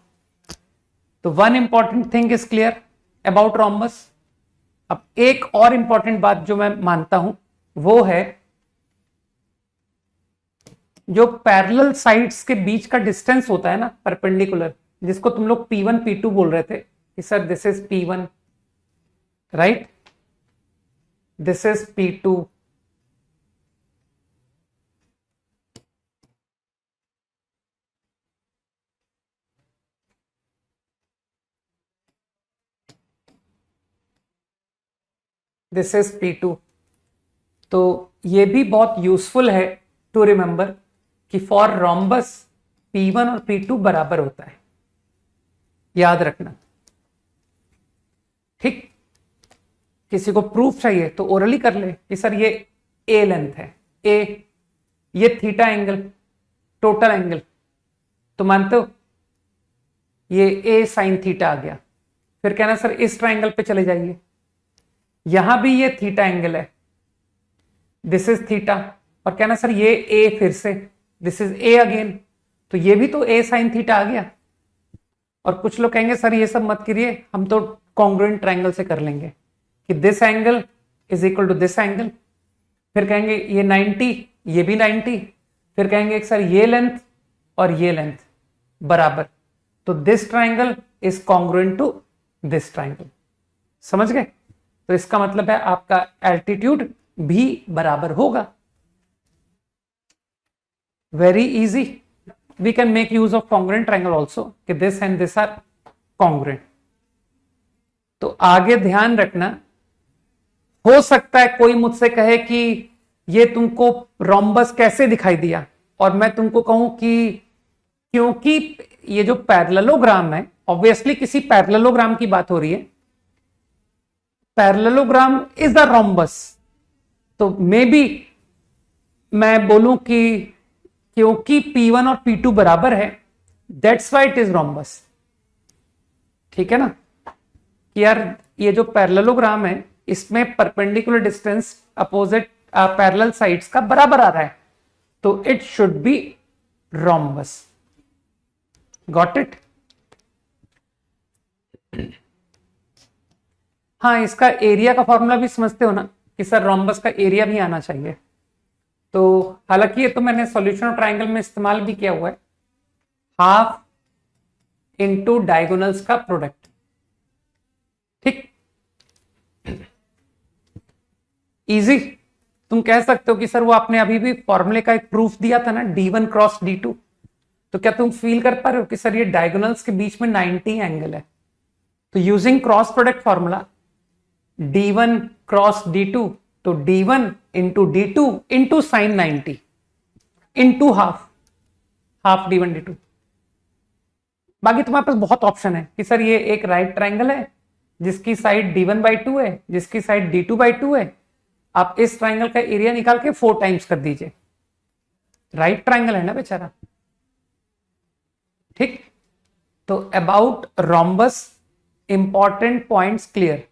तो one important thing is clear about rhombus. अब एक और इंपॉर्टेंट बात जो मैं मानता हूं वो है जो पैरेलल साइड्स के बीच का डिस्टेंस होता है ना, परपेंडिकुलर, जिसको तुम लोग P1 P2 बोल रहे थे कि sir this is P1, right, this is P2, this is P2। तो ये भी बहुत यूजफुल है टू रिमेंबर कि फॉर रोम्बस P1 और P2 बराबर होता है, याद रखना, ठीक। किसी को प्रूफ चाहिए तो ओरली कर ले कि सर ये ए लेंथ है, ए, ये थीटा एंगल, टोटल एंगल, तो मानते हो ये ए साइन थीटा आ गया। फिर कहना सर इस ट्राइंगल पे चले जाइए, यहां भी ये थीटा एंगल है, दिस इज थीटा, और कहना सर ये ए, फिर से दिस इज ए अगेन, तो ये भी तो ए साइन थीटा आ गया। और कुछ लोग कहेंगे सर ये सब मत करिए, हम तो कॉन्ग्रुएंट ट्रायंगल से कर लेंगे कि this angle is equal to this angle, फिर कहेंगे ये 90, ये भी 90, फिर कहेंगे सर ये लेंथ और ये लेंथ बराबर, तो this triangle is congruent to this triangle. समझ गए? तो इसका मतलब है आपका एल्टीट्यूड भी बराबर होगा। Very easy, we can make use of congruent triangle also कि this and this are congruent. तो आगे ध्यान रखना, हो सकता है कोई मुझसे कहे कि ये तुमको रोम्बस कैसे दिखाई दिया, और मैं तुमको कहूं कि क्योंकि ये जो पैरेललोग्राम है, ऑब्वियसली किसी पैरेललोग्राम की बात हो रही है, पैरेललोग्राम इज द रोम्बस, तो मे बी मैं बोलूं कि क्योंकि P1 और P2 बराबर है, that's why it is rhombus. ठीक है ना कि यार ये जो पैरेललोग्राम है इसमें perpendicular distance opposite parallel sides का बराबर आ रहा है, तो it should be rhombus. Got it? हाँ, इसका एरिया का फॉर्मूला भी समझते हो ना, कि सर रोम्बस का एरिया भी आना चाहिए। तो हालांकि ये तो मैंने सॉल्यूशन ऑफ ट्राइंगल में इस्तेमाल भी किया हुआ है, हाफ इंटू डायगोनल्स का प्रोडक्ट। ठीक, इजी। तुम कह सकते हो कि सर वो आपने अभी भी फॉर्मूले का एक प्रूफ दिया था ना, D1 क्रॉस D2, तो क्या तुम फील कर पा रहे हो कि सर ये डायगोनल्स के बीच में 90 एंगल है? तो using cross product formula D1 cross D2, तो D1 into D2 into sine 90 into half, half D1 D2। बाकी तुम्हारे पास बहुत ऑप्शन है कि सर ये एक राइट ट्राइंगल है जिसकी साइड D1/2 है, जिसकी साइड D2/2 है, आप इस ट्राइंगल का एरिया निकाल के 4 टाइम्स कर दीजिए, राइट ट्राइंगल है ना बेचारा। ठीक, तो about rhombus important points clear,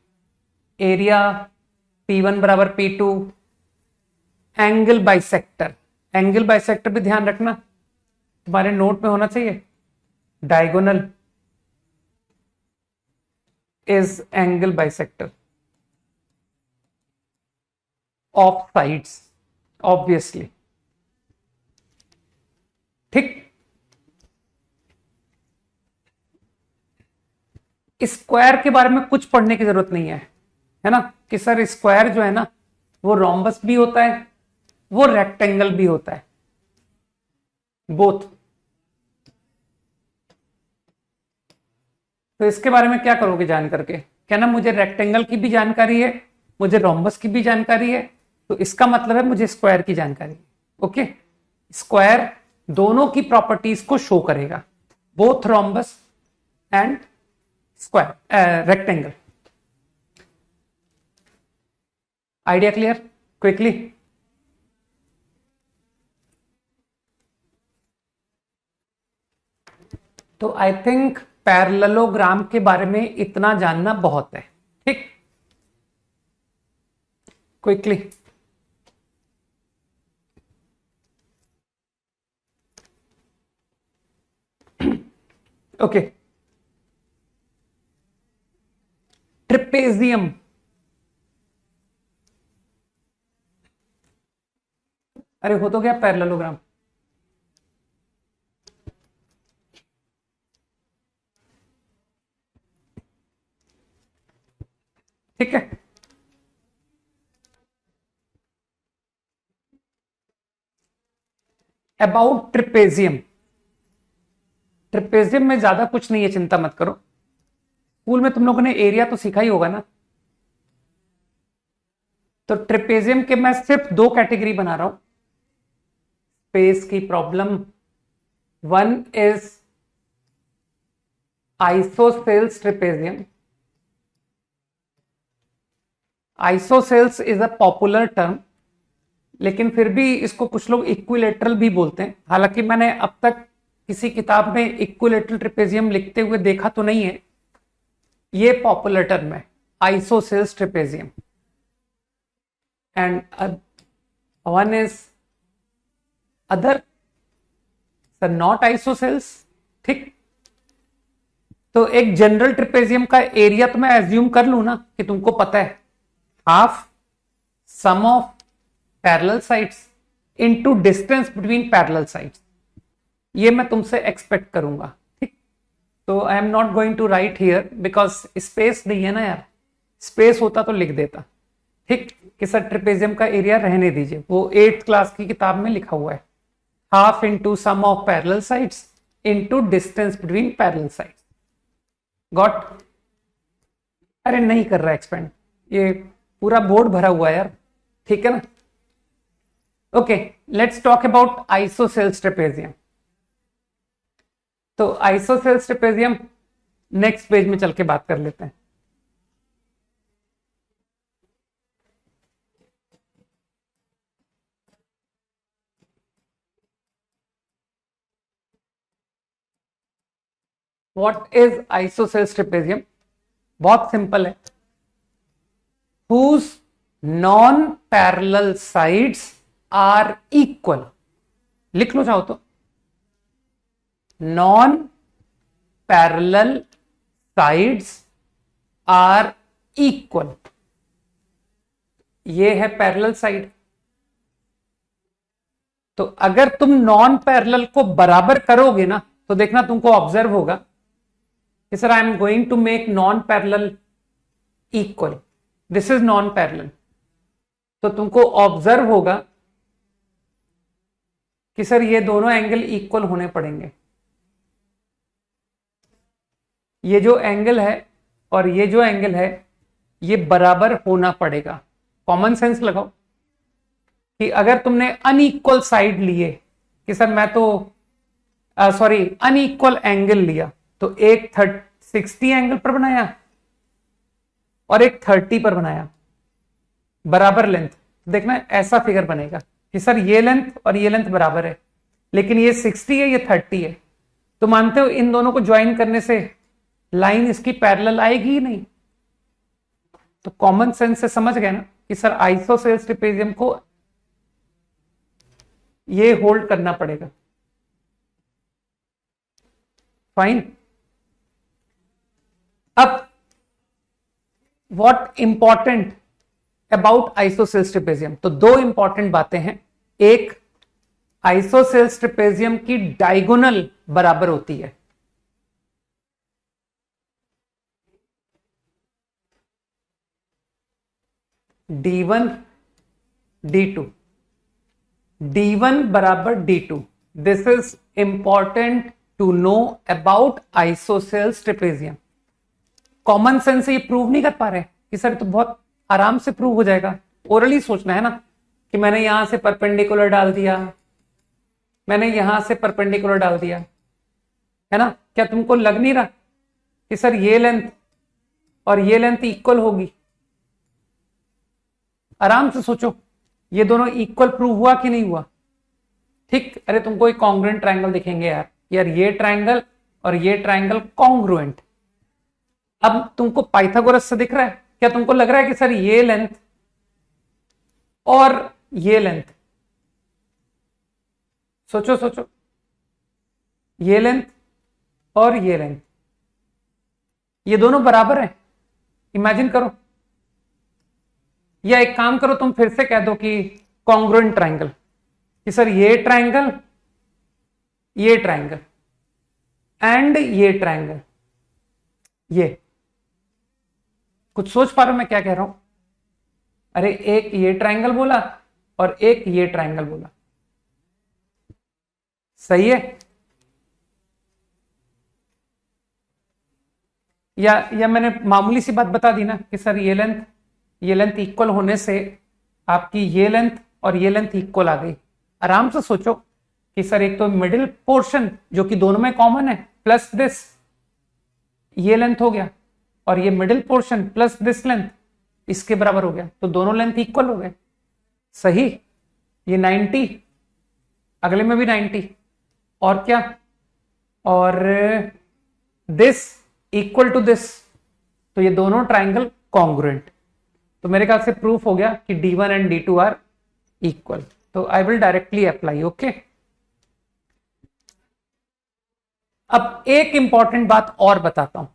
area P1 बराबर P2, angle bisector, angle bisector भी ध्यान रखना, तुम्हारे नोट में होना चाहिए, diagonal is angle bisector of sides obviously. ठीक, स्क्वायर के बारे में कुछ पढ़ने की जरूरत नहीं है ना, कि सर स्क्वायर जो है ना वो रोम्बस भी होता है, वो रेक्टेंगल भी होता है, बोथ। तो इसके बारे में क्या करोगे जान करके, कहना मुझे रेक्टेंगल की भी जानकारी है, मुझे रोम्बस की भी जानकारी है, तो इसका मतलब है मुझे स्क्वायर की जानकारी है। ओके, स्क्वायर दोनों की प्रॉपर्टीज को शो करेगा, both rhombus and square, rectangle. Idea clear? Quickly, तो आई थिंक पैरेललोग्राम के बारे में इतना जानना बहुत है। ठीक, क्विकली, ओके, ट्रिपेजियम, अरे हो तो गया पैरेललोग्राम। ठीक है, अबाउट ट्रिपेजियम, ट्रिपेजियम में ज्यादा कुछ नहीं है, चिंता मत करो। स्कूल में तुम लोगों ने एरिया तो सीखा ही होगा ना। तो ट्रिपेजियम के मैं सिर्फ 2 कैटेगरी बना रहा हूं स्पेस की problem. One is isosceles trapezium. Isosceles is a popular term, लेकिन फिर भी इसको कुछ लोग इक्विलेटरल भी बोलते हैं। हालांकि मैंने अब तक किसी किताब में इक्विलेटरल ट्रिपेजियम लिखते हुए देखा तो नहीं है, ये पॉपुलर टर्म है isosceles trapezium. And one is other, sir not isosceles. ठीक, तो एक जनरल ट्रिपेजियम का एरिया तो मैं एज्यूम कर लू ना कि तुमको पता है, half sum of parallel sides into distance between parallel sides, ये मैं तुमसे एक्सपेक्ट करूंगा। ठीक, तो I am not going to write here because space नहीं है ना यार, स्पेस होता तो लिख देता। ठीक, कि सर ट्रिपेजियम का एरिया रहने दीजिए, वो 8th क्लास की किताब में लिखा हुआ है, half into sum of parallel sides into distance between parallel sides. Got? अरे नहीं कर रहा एक्सपेंड, ये पूरा बोर्ड भरा हुआ है यार। ठीक है ना? Okay, let's talk about isosceles trapezium. तो आइसोसेल्स ट्रेपेजियम नेक्स्ट पेज में चल के बात कर लेते हैं। What is isosceles trapezium? बहुत सिंपल है, whose non-parallel sides are equal। लिख लो चाहो तो, non-parallel sides are equal। ये है पैरेलल साइड। तो अगर तुम नॉन पैरेलल को बराबर करोगे ना, तो देखना तुमको ऑब्जर्व होगा कि sir I am going to make non parallel equal, this is non parallel. तो तुमको ऑब्जर्व होगा कि सर ये दोनों एंगल इक्वल होने पड़ेंगे। ये जो एंगल है और ये जो एंगल है ये बराबर होना पड़ेगा। कॉमन सेंस लगाओ कि अगर तुमने अनइक्वल साइड लिए कि सर मैं तो सॉरी अनइक्वल एंगल लिया, तो एक 60 एंगल पर बनाया और एक 30 पर बनाया, बराबर लेंथ, देखना ऐसा फिगर बनेगा कि सर ये लेंथ और ये लेंथ बराबर है, लेकिन ये 60 है ये 30 है। तो मानते हो इन दोनों को ज्वाइन करने से लाइन इसकी पैरेलल आएगी ही नहीं। तो कॉमन सेंस से समझ गए ना कि सर आइसोसेल्स ट्रेपेजियम को ये होल्ड करना पड़ेगा। फाइन। अब what important about isosceles trapezium, तो दो इंपॉर्टेंट बातें हैं। एक, आइसोसेल्स ट्रेपेजियम की डायगोनल बराबर होती है। D1 D2, D1 बराबर D2, this is important to know about isosceles trapezium. Common sense से ये प्रूव नहीं कर पा रहे कि सर तो बहुत आराम से प्रूव हो जाएगा। ओरली सोचना है ना कि मैंने यहां से परपेंडिकुलर डाल दिया, मैंने यहां से परपेंडिकुलर डाल दिया, है ना। क्या तुमको लग नहीं रहा कि सर ये लेंथ और ये लेंथ इक्वल होगी? आराम से सोचो, ये दोनों इक्वल प्रूव हुआ कि नहीं हुआ? ठीक। अरे तुमको एक कॉन्ग्रुएंट ट्रायंगल दिखेंगे यार, ये ट्रायंगल और ये ट्रायंगल कॉन्ग्रुएंट। अब तुमको पाइथागोरस से दिख रहा है, क्या तुमको लग रहा है कि सर ये लेंथ और ये लेंथ, सोचो सोचो, ये लेंथ और ये लेंथ, ये दोनों बराबर हैं? इमेजिन करो। या एक काम करो, तुम फिर से कह दो कि कॉन्ग्रुएंट ट्रायंगल, कि सर ये ट्रायंगल एंड ये ट्रायंगल, ये। कुछ सोच पा रहे हो मैं क्या कह रहा हूं? अरे एक ये ट्रायंगल बोला और एक ये ट्रायंगल बोला, सही है? या मैंने मामूली सी बात बता दी ना कि सर ये लेंथ इक्वल होने से आपकी ये लेंथ और ये लेंथ इक्वल आ गई। आराम से सोचो कि सर एक तो मिडिल पोर्शन जो कि दोनों में कॉमन है प्लस दिस, ये लेंथ हो गया, और ये middle portion plus this length इसके बराबर हो गया, तो दोनों लेंथ इक्वल हो गए। सही। ये 90, अगले में भी 90, और क्या, और दिस इक्वल टू दिस, तो ये दोनों ट्राइंगल कॉन्ग्रुएंट। तो मेरे ख्याल से प्रूफ हो गया कि D1 and D2 are equal. तो I will directly apply. Okay. अब एक इंपॉर्टेंट बात और बताता हूं।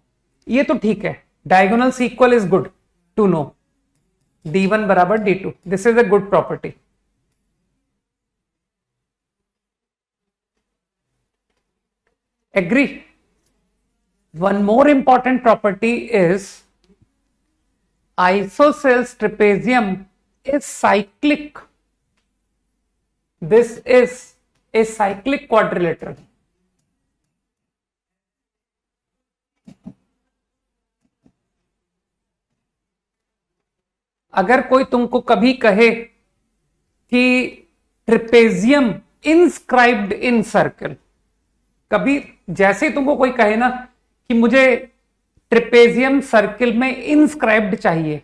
ये तो ठीक है, diagonals equal is good to know, D1 बराबर D2, this is a good property. Agree? One more important property is isosceles trapezium is cyclic. This is a cyclic quadrilateral. अगर कोई तुमको कभी कहे कि ट्रिपेजियम इंस्क्राइब्ड इन सर्कल, कभी जैसे तुमको कोई कहे ना कि मुझे ट्रिपेजियम सर्किल में इंस्क्राइब्ड चाहिए,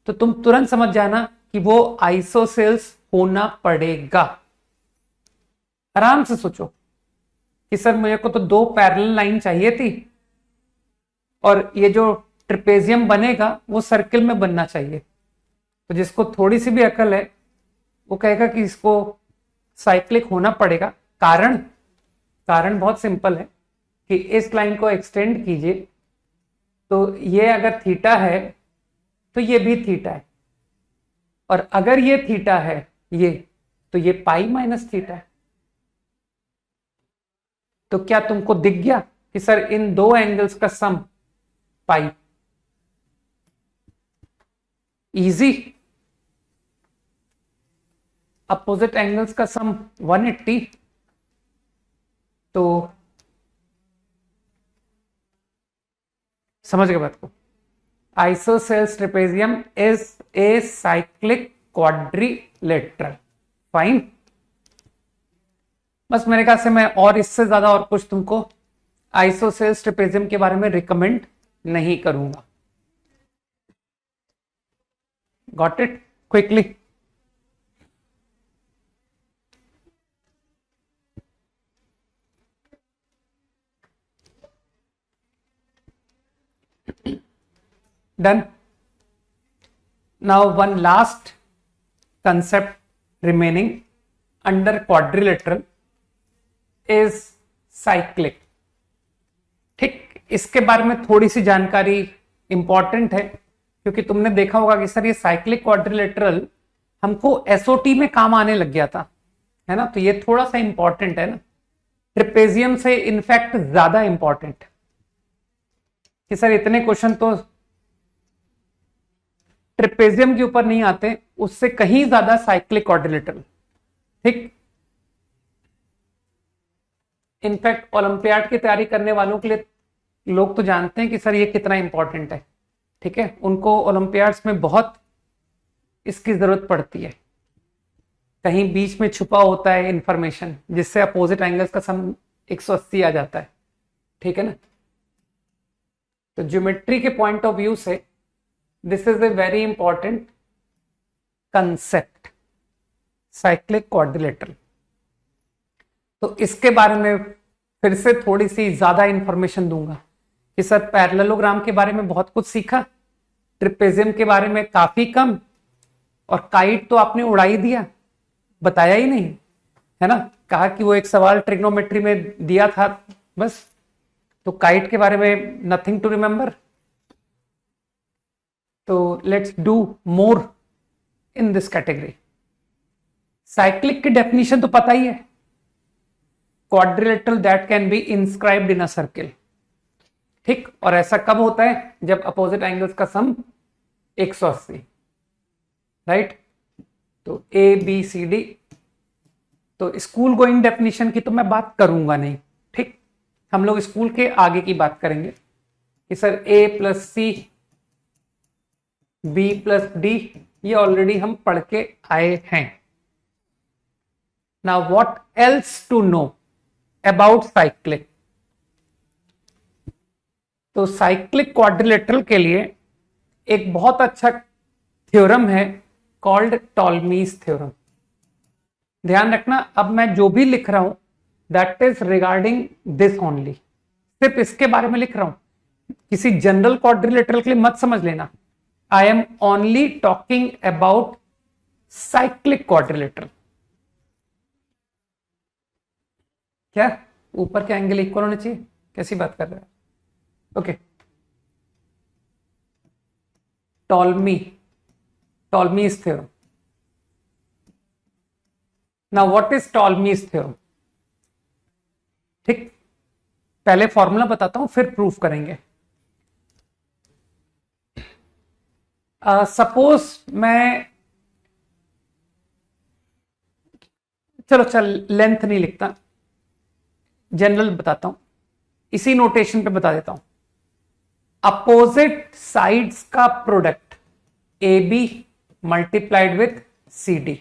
तो तुम तुरंत समझ जाना कि वो आइसोसेल्स होना पड़ेगा। आराम से सोचो कि सर मुझे को तो दो पैरेलल लाइन चाहिए थी और ये जो ट्रिपेजियम बनेगा वो सर्किल में बनना चाहिए। तो जिसको थोड़ी सी भी अकल है वो कहेगा कि इसको साइक्लिक होना पड़ेगा। कारण बहुत सिंपल है कि इस लाइन को एक्सटेंड कीजिए तो ये अगर थीटा है तो ये भी थीटा है, और अगर ये थीटा है ये, तो ये पाई माइनस थीटा है। तो क्या तुमको दिख गया कि सर इन दो एंगल्स का सम पाई? इजी। अपोजिट एंगल्स का सम 180, तो समझ गए बात को। Isosceles trapezium is a cyclic quadrilateral. Fine. बस मेरे ख्याल से मैं और इससे ज्यादा और कुछ तुमको आइसोसेल्स ट्रेपेजियम के बारे में रिकमेंड नहीं करूंगा। Got it? Quickly. Done. Now one last concept remaining under quadrilateral is cyclic। ठीक, इसके बारे में थोड़ी सी जानकारी इंपॉर्टेंट है, क्योंकि तुमने देखा होगा कि सर ये साइक्लिक क्वाड्रिलेटरल हमको एसओटी में काम आने लग गया था, है ना। तो ये थोड़ा सा इंपॉर्टेंट है ना, ट्रिपेजियम से इनफैक्ट ज्यादा इंपॉर्टेंट, कि सर इतने क्वेश्चन तो ट्रिपेजियम के ऊपर नहीं आते, उससे कहीं ज्यादा साइक्लिक क्वाड्रिलेटरल। ठीक, इनफैक्ट ओलंपियाड की तैयारी करने वालों के लिए लोग तो जानते हैं कि सर ये कितना इंपॉर्टेंट है। ठीक है, उनको ओलंपियाड्स में बहुत इसकी जरूरत पड़ती है। कहीं बीच में छुपा होता है इंफॉर्मेशन, जिससे अपोजिट एंगल्स का सम 180 आ जाता है। ठीक है ना। तो ज्योमेट्री के पॉइंट ऑफ व्यू से this is a very important concept, cyclic quadrilateral. तो इसके बारे में फिर से थोड़ी सी ज्यादा इंफॉर्मेशन दूंगा कि सर पैरेललोग्राम के बारे में बहुत कुछ सीखा, ट्रिपेजियम के बारे में काफी कम, और काइट तो आपने उड़ा ही दिया, बताया ही नहीं, है ना। कहा कि वो एक सवाल ट्रिग्नोमेट्री में दिया था बस, तो काइट के बारे में नथिंग टू रिमेंबर। तो let's do more in this category. Cyclic की डेफिनेशन तो पता ही है, quadrilateral that can be inscribed in a circle. ठीक, और ऐसा कब होता है? जब अपोजिट एंगल्स का सम 180। राइट। तो ए बी सी डी, तो स्कूल गोइंग डेफिनेशन की तो मैं बात करूंगा नहीं। ठीक, हम लोग स्कूल के आगे की बात करेंगे कि sir a plus c b plus d, ये ऑलरेडी हम पढ़ के आए हैं। Now what else to know about cyclic? तो साइक्लिक क्वाड्रिलेटरल के लिए एक बहुत अच्छा थ्योरम है कॉल्ड टॉलमीज थ्योरम। ध्यान रखना, अब मैं जो भी लिख रहा हूं that is regarding this only, सिर्फ इसके बारे में लिख रहा हूं, किसी जनरल क्वाड्रिलेटरल के लिए मत समझ लेना। I am only talking about cyclic quadrilateral. क्या ऊपर के एंगल इक्वल होने चाहिए? कैसी बात कर रहे हैं? Okay, Ptolemy's theorem. Now what is Ptolemy's theorem? ठीक, पहले फॉर्मूला बताता हूं फिर प्रूफ करेंगे। सपोज मैं, चल लेंथ नहीं लिखता, जनरल बताता हूं, इसी नोटेशन पे बता देता हूं। अपोजिट साइड्स का product a b multiplied with c d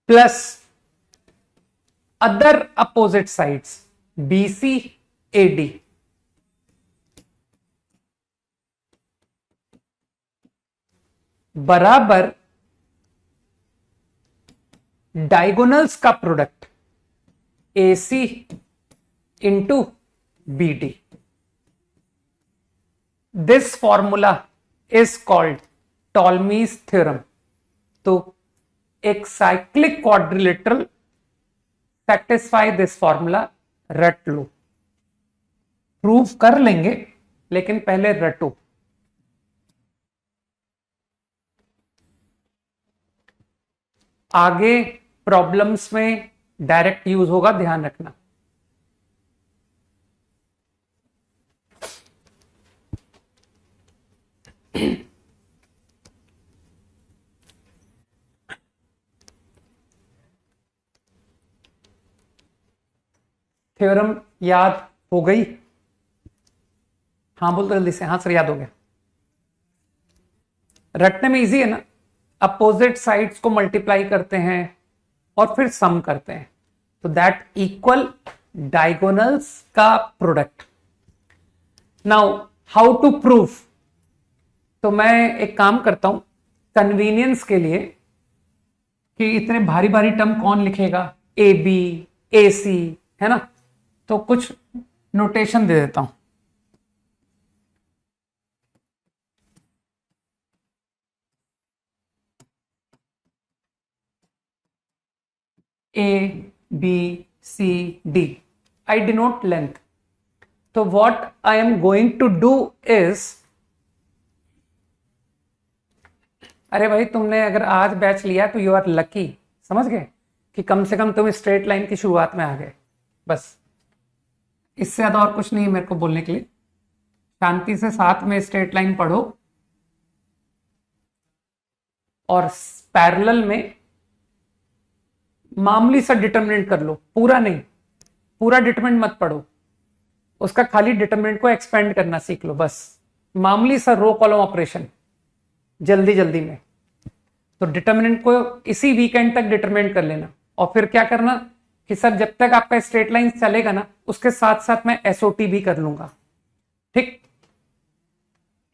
plus other opposite sides b c a d बराबर डायगोनल्स का product a c into b d. This formula is called Ptolemy's theorem. तो एक cyclic quadrilateral satisfy this formula, रट लो। Proof कर लेंगे लेकिन पहले रटो। आगे प्रॉब्लम्स में डायरेक्ट यूज होगा, ध्यान रखना। थ्योरम याद हो गई? हाँ बोल दो जल्दी से। हाँ सर याद हो गया। रटने में इजी है ना, अपोजिट साइड्स को मल्टीप्लाई करते हैं और फिर सम करते हैं, तो दैट इक्वल डायगोनल्स का product. Now how to prove, तो मैं एक काम करता हूं कन्वीनियंस के लिए कि इतने भारी भारी टर्म कौन लिखेगा, ए बी ए सी, है ना, तो कुछ नोटेशन दे देता हूं। A, B, C, D. I denote length. So what I am going to do is, अरे भाई तुमने अगर आज बैच लिया तो यू आर लकी, समझ गए कि कम से कम तुम स्ट्रेट लाइन की शुरुआत में आ गए। बस इससे ज्यादा और कुछ नहीं है मेरे को बोलने के लिए। शांति से साथ में स्ट्रेट लाइन पढ़ो और पैरेलल में मामूली सा डिटरमिनेंट कर लो, पूरा नहीं, पूरा डिटरमिनेंट मत पढ़ो, उसका खाली डिटरमिनेंट को एक्सपेंड करना सीख लो, बस मामूली सा रो कॉलम ऑपरेशन जल्दी जल्दी में। तो डिटरमिनेंट को इसी वीकेंड तक डिटरमिनेंट कर लेना, और फिर क्या करना कि सर जब तक आपका स्ट्रेट लाइन चलेगा ना उसके साथ साथ मैं एसओटी भी कर लूंगा, ठीक,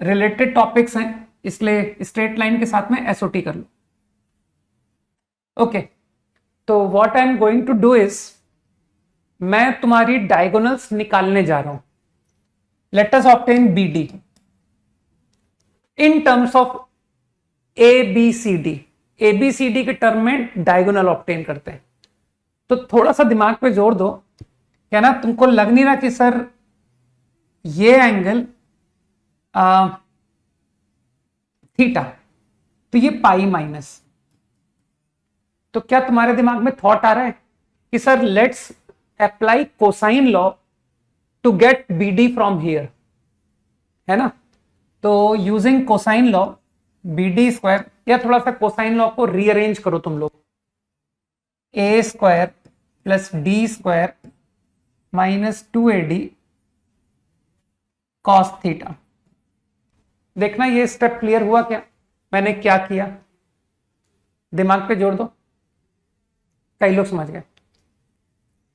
रिलेटेड टॉपिक्स हैं इसलिए स्ट्रेट लाइन के साथ में एसओटी कर लो। ओके, तो what I am going to do is, मैं तुम्हारी डायगोनल्स निकालने जा रहा हूं। Let us obtain BD in terms of A B C D. A B C D के टर्म में डायगोनल ऑब्टेन करते हैं। तो थोड़ा सा दिमाग पे जोर दो, क्या ना तुमको लग नहीं रहा कि सर ये एंगल थीटा, तो ये पाई माइनस, तो क्या तुम्हारे दिमाग में थॉट आ रहा है कि sir let's apply cosine law to get B D from here, है ना। तो using cosine law B D square, या थोड़ा सा कोसाइन लॉ को रीअरेंज करो तुम लोग, a square plus d square minus 2AD cos theta. देखना ये स्टेप क्लियर हुआ क्या, मैंने क्या किया, दिमाग पे जोड़ दो, कई लोग समझ गए।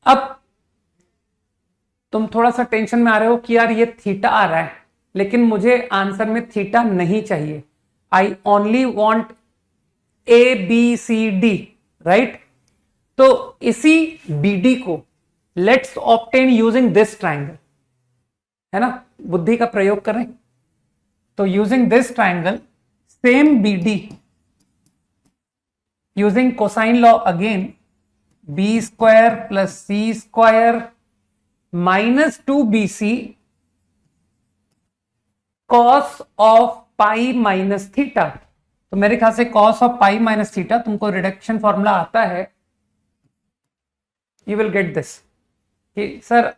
अब तुम थोड़ा सा टेंशन में आ रहे हो कि यार ये थीटा आ रहा है लेकिन मुझे आंसर में थीटा नहीं चाहिए, I only want A B C D, right. तो इसी बी डी को let's obtain using this triangle, है ना, बुद्धि का प्रयोग करें। तो using this triangle same B D using cosine law again, B square plus C square minus 2BC cos of pi minus theta. तो मेरे ख्याल से cos of pi minus theta तुमको रिडक्शन फॉर्मूला आता है, यू विल गेट दिस कि sir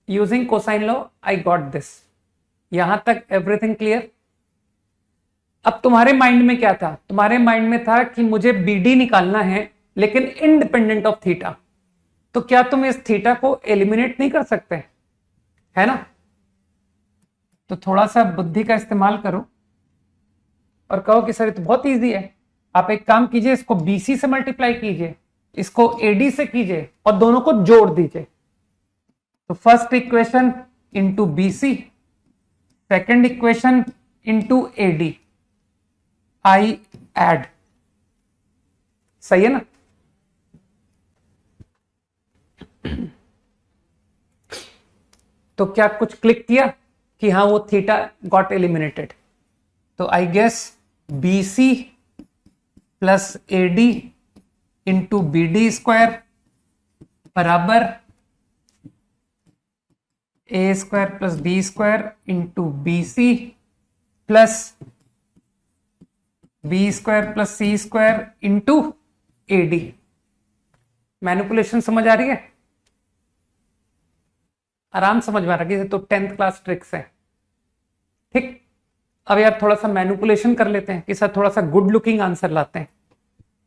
using cosine law I got this. यहां तक एवरीथिंग क्लियर। अब तुम्हारे माइंड में क्या था, तुम्हारे माइंड में था कि मुझे बीडी निकालना है लेकिन इंडिपेंडेंट ऑफ थीटा। तो क्या तुम इस थीटा को एलिमिनेट नहीं कर सकते, है ना। तो थोड़ा सा बुद्धि का इस्तेमाल करो और कहो कि सर ये तो बहुत इजी है। आप एक काम कीजिए, इसको बीसी से मल्टीप्लाई कीजिए, इसको एडी से कीजिए और दोनों को जोड़ दीजिए। तो first equation into BC, second equation into AD, I add, सही है ना। तो क्या कुछ क्लिक किया कि हाँ वो थीटा गॉट एलिमिनेटेड। तो I guess BC plus AD into b D square बराबर a square plus b square into b c plus b square plus C square into AD। Manipulation समझ आ रही है? आराम समझ में आ रहा है, तो 10th क्लास ट्रिक्स है। ठीक, अब यार थोड़ा सा मैनिपुलेशन कर लेते हैं कि सर थोड़ा सा गुड लुकिंग आंसर लाते हैं।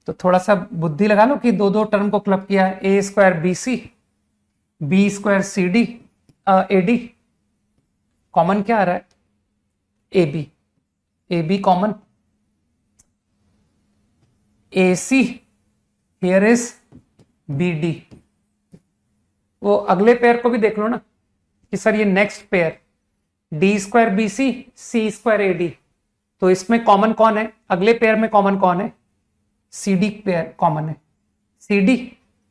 तो थोड़ा सा बुद्धि लगा लो कि दो दो टर्म को क्लब किया, a square B c, b square c D, a d, common क्या आ रहा है? A b, a b common, A c here is b d. वो अगले पेयर को भी देख लो ना कि सर ये next pair D square B C square A D, तो इसमें कॉमन कौन है? अगले पेयर में कॉमन कौन है? सी डी पेयर कॉमन है, C D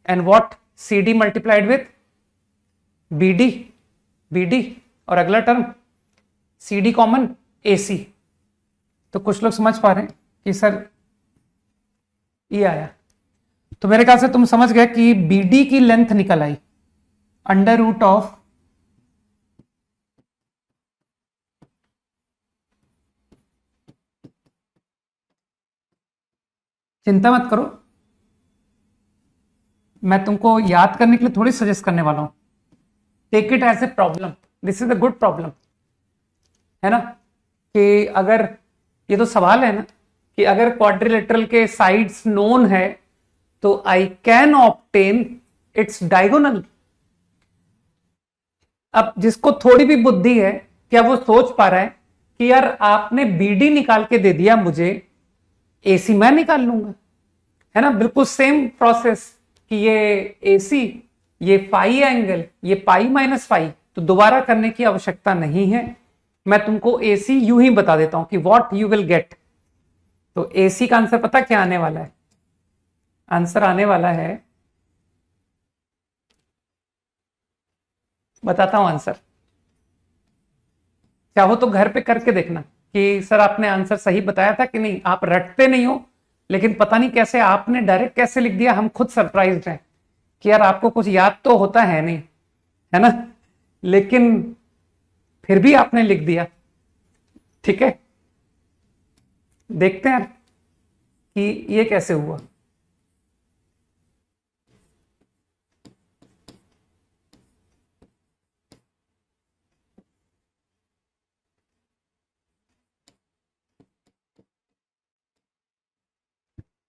and what? C D multiplied with B D, B D, और अगला टर्म सी डी कॉमन ए सी। तो कुछ लोग समझ पा रहे हैं कि सर ये आया, तो मेरे ख्याल से तुम समझ गए कि बी डी की लेंथ निकल आई अंडर रूट ऑफ चिंता मत करो, मैं तुमको याद करने के लिए थोड़ी सजेस्ट करने वाला हूं। Take it as a problem, this is a good problem, है ना? कि अगर ये तो सवाल है ना कि अगर क्वाड्रिलेटरल के साइड्स नोन है तो I can obtain its diagonal. अब जिसको थोड़ी भी बुद्धि है, क्या वो सोच पा रहा है कि यार आपने बीडी निकाल के दे दिया मुझे, एसी मैं निकाल लूंगा, है ना? बिल्कुल सेम प्रोसेस कि ये एसी, ये फाई एंगल, ये पाई माइनस फाई, तो दोबारा करने की आवश्यकता नहीं है। मैं तुमको एसी यूं ही बता देता हूं कि व्हाट यू विल गेट। तो एसी का आंसर पता क्या आने वाला है? आंसर आने वाला है, बताता हूं आंसर, चाहो तो घर पे करके देखना कि सर आपने आंसर सही बताया था कि नहीं। आप रटते नहीं हो, लेकिन पता नहीं कैसे आपने डायरेक्ट कैसे लिख दिया, हम खुद सरप्राइज्ड हैं कि यार आपको कुछ याद तो होता है नहीं, है ना? लेकिन फिर भी आपने लिख दिया। ठीक है, देखते हैं कि ये कैसे हुआ।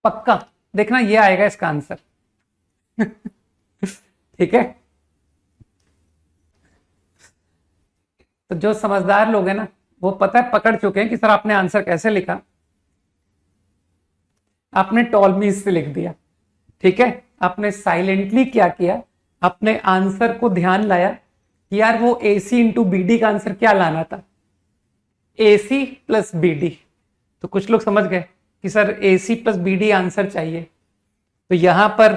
पक्का देखना, ये आएगा इसका आंसर। ठीक है, तो जो समझदार लोग हैं ना, वो पता है पकड़ चुके हैं कि सर आपने आंसर कैसे लिखा। आपने टॉलमीज से लिख दिया। ठीक है, आपने साइलेंटली क्या किया, अपने आंसर को ध्यान लाया कि यार वो AC इंटू BD का आंसर क्या लाना था, AC प्लस BD। तो कुछ लोग समझ गए कि sir AC plus BD answer चाहिए, तो यहां पर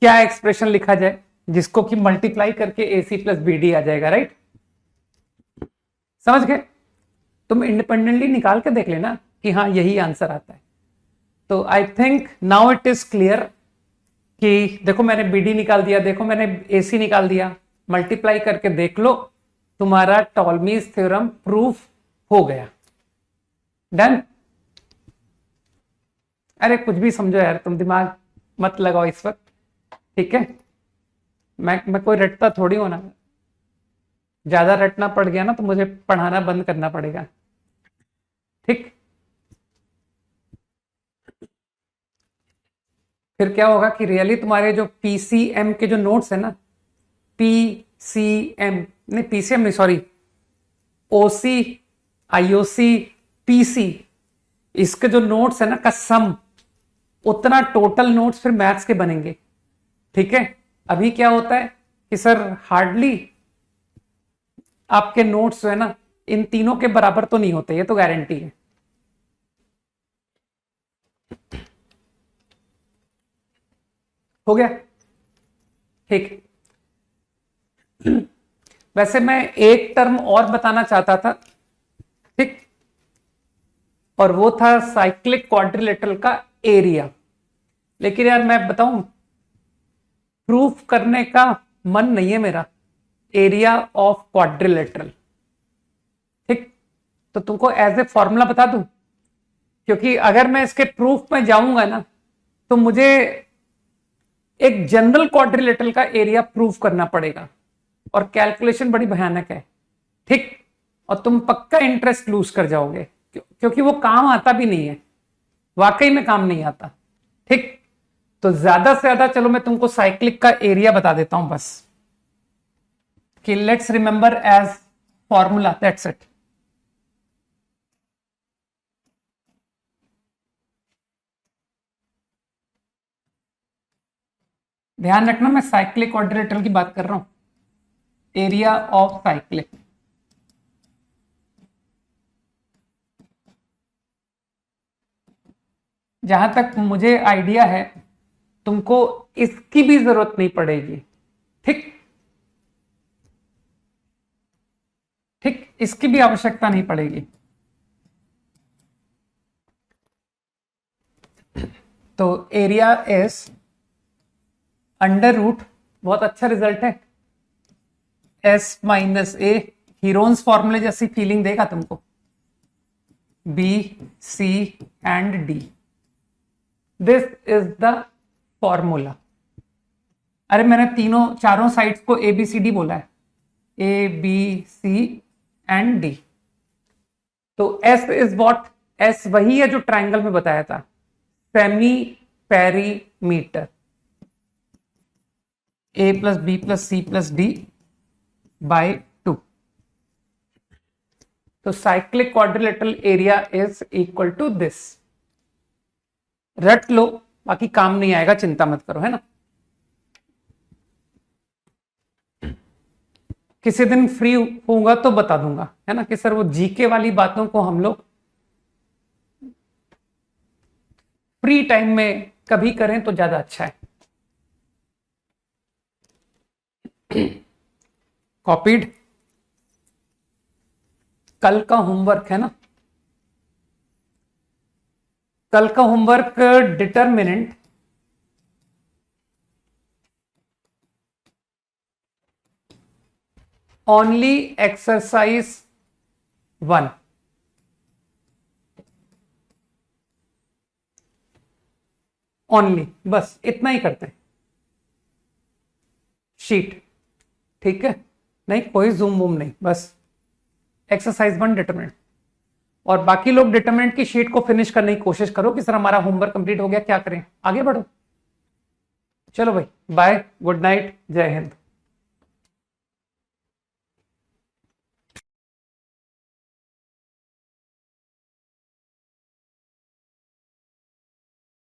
क्या एक्सप्रेशन लिखा जाए जिसको कि मल्टीप्लाई करके AC प्लस BD आ जाएगा, राइट? समझ गए? तुम इंडिपेंडेंटली निकाल के देख लेना कि हाँ यही आंसर आता है। तो I think now it is clear कि देखो मैंने BD निकाल दिया, देखो मैंने AC निकाल दिया, मल्टीप्लाई करके देख लो, तुम्हारा टॉलमीज थ्योरम प्रूफ हो गया। डन? अरे कुछ भी समझो यार, तुम दिमाग मत लगाओ इस वक्त। ठीक है, मैं कोई रटता थोड़ी होना, ज्यादा रटना पड़ गया ना तो मुझे पढ़ाना बंद करना पड़ेगा। ठीक, फिर क्या होगा कि रियली तुम्हारे जो PCM के जो नोट्स है ना, PCM नहीं, PCM नहीं, सॉरी, OC, IOC, PC, इसके जो नोट्स है ना का सम, उतना टोटल नोट्स फिर मैथ्स के बनेंगे। ठीक है, अभी क्या होता है कि सर हार्डली आपके नोट्स जो है ना इन तीनों के बराबर तो नहीं होते, ये तो गारंटी है। हो गया? ठीक, वैसे मैं एक टर्म और बताना चाहता था, ठीक, और वो था साइक्लिक क्वाड्रिलेटरल का एरिया। लेकिन यार मैं बताऊं, प्रूफ करने का मन नहीं है मेरा एरिया ऑफ क्वाड्रिलेटरल। ठीक, तो तुमको एज ए फॉर्मूला बता दूं, क्योंकि अगर मैं इसके प्रूफ में जाऊंगा ना तो मुझे एक जनरल क्वाड्रिलेटरल का एरिया प्रूव करना पड़ेगा और कैलकुलेशन बड़ी भयानक है, ठीक। और तुम पक्का इंटरेस्ट लूज कर जाओगे क्योंकि वो काम आता भी नहीं है, वाकई में काम नहीं आता, ठीक। तो ज्यादा से ज्यादा चलो मैं तुमको साइक्लिक का एरिया बता देता हूं बस, कि let's remember as formula, that's it. ध्यान रखना मैं साइक्लिक क्वाड्रिलेटरल की बात कर रहा हूं, एरिया ऑफ साइक्लिक। जहां तक मुझे आइडिया है तुमको इसकी भी जरूरत नहीं पड़ेगी, ठीक ठीक, इसकी भी आवश्यकता नहीं पड़ेगी। तो एरिया इज अंडर रूट, बहुत अच्छा रिजल्ट है, एस माइनस ए, हीरोन्स फॉर्मूले जैसी फीलिंग देगा तुमको, B C and D, this is the formula. अरे मैंने चारों साइड्स को ए बी सी डी बोला है, a B C and d. तो एस इज व्हाट, एस वही है जो ट्रायंगल में बताया था, semi perimeter, a plus b plus c plus d by 2। तो cyclic quadrilateral area is equal to this. रट लो, बाकी काम नहीं आएगा, चिंता मत करो, है ना। किसी दिन फ्री होगा तो बता दूंगा, है ना, कि सर वो जीके वाली बातों को हम लोग फ्री टाइम में कभी करें तो ज्यादा अच्छा है। कॉपीड। कल का होमवर्क है ना, कल का homework determinant only exercise 1, only, बस इतना ही करते हैं, शीट, ठीक है, नहीं कोई जूम वूम नहीं, बस एक्सरसाइज 1 डिटरमिनेंट। और बाकी लोग डिटरमिनेंट की शीट को फिनिश करने की कोशिश करो कि सर हमारा होमवर्क कंप्लीट हो गया, क्या करें, आगे बढ़ो। चलो भाई, बाय, गुड नाइट, जय हिंद।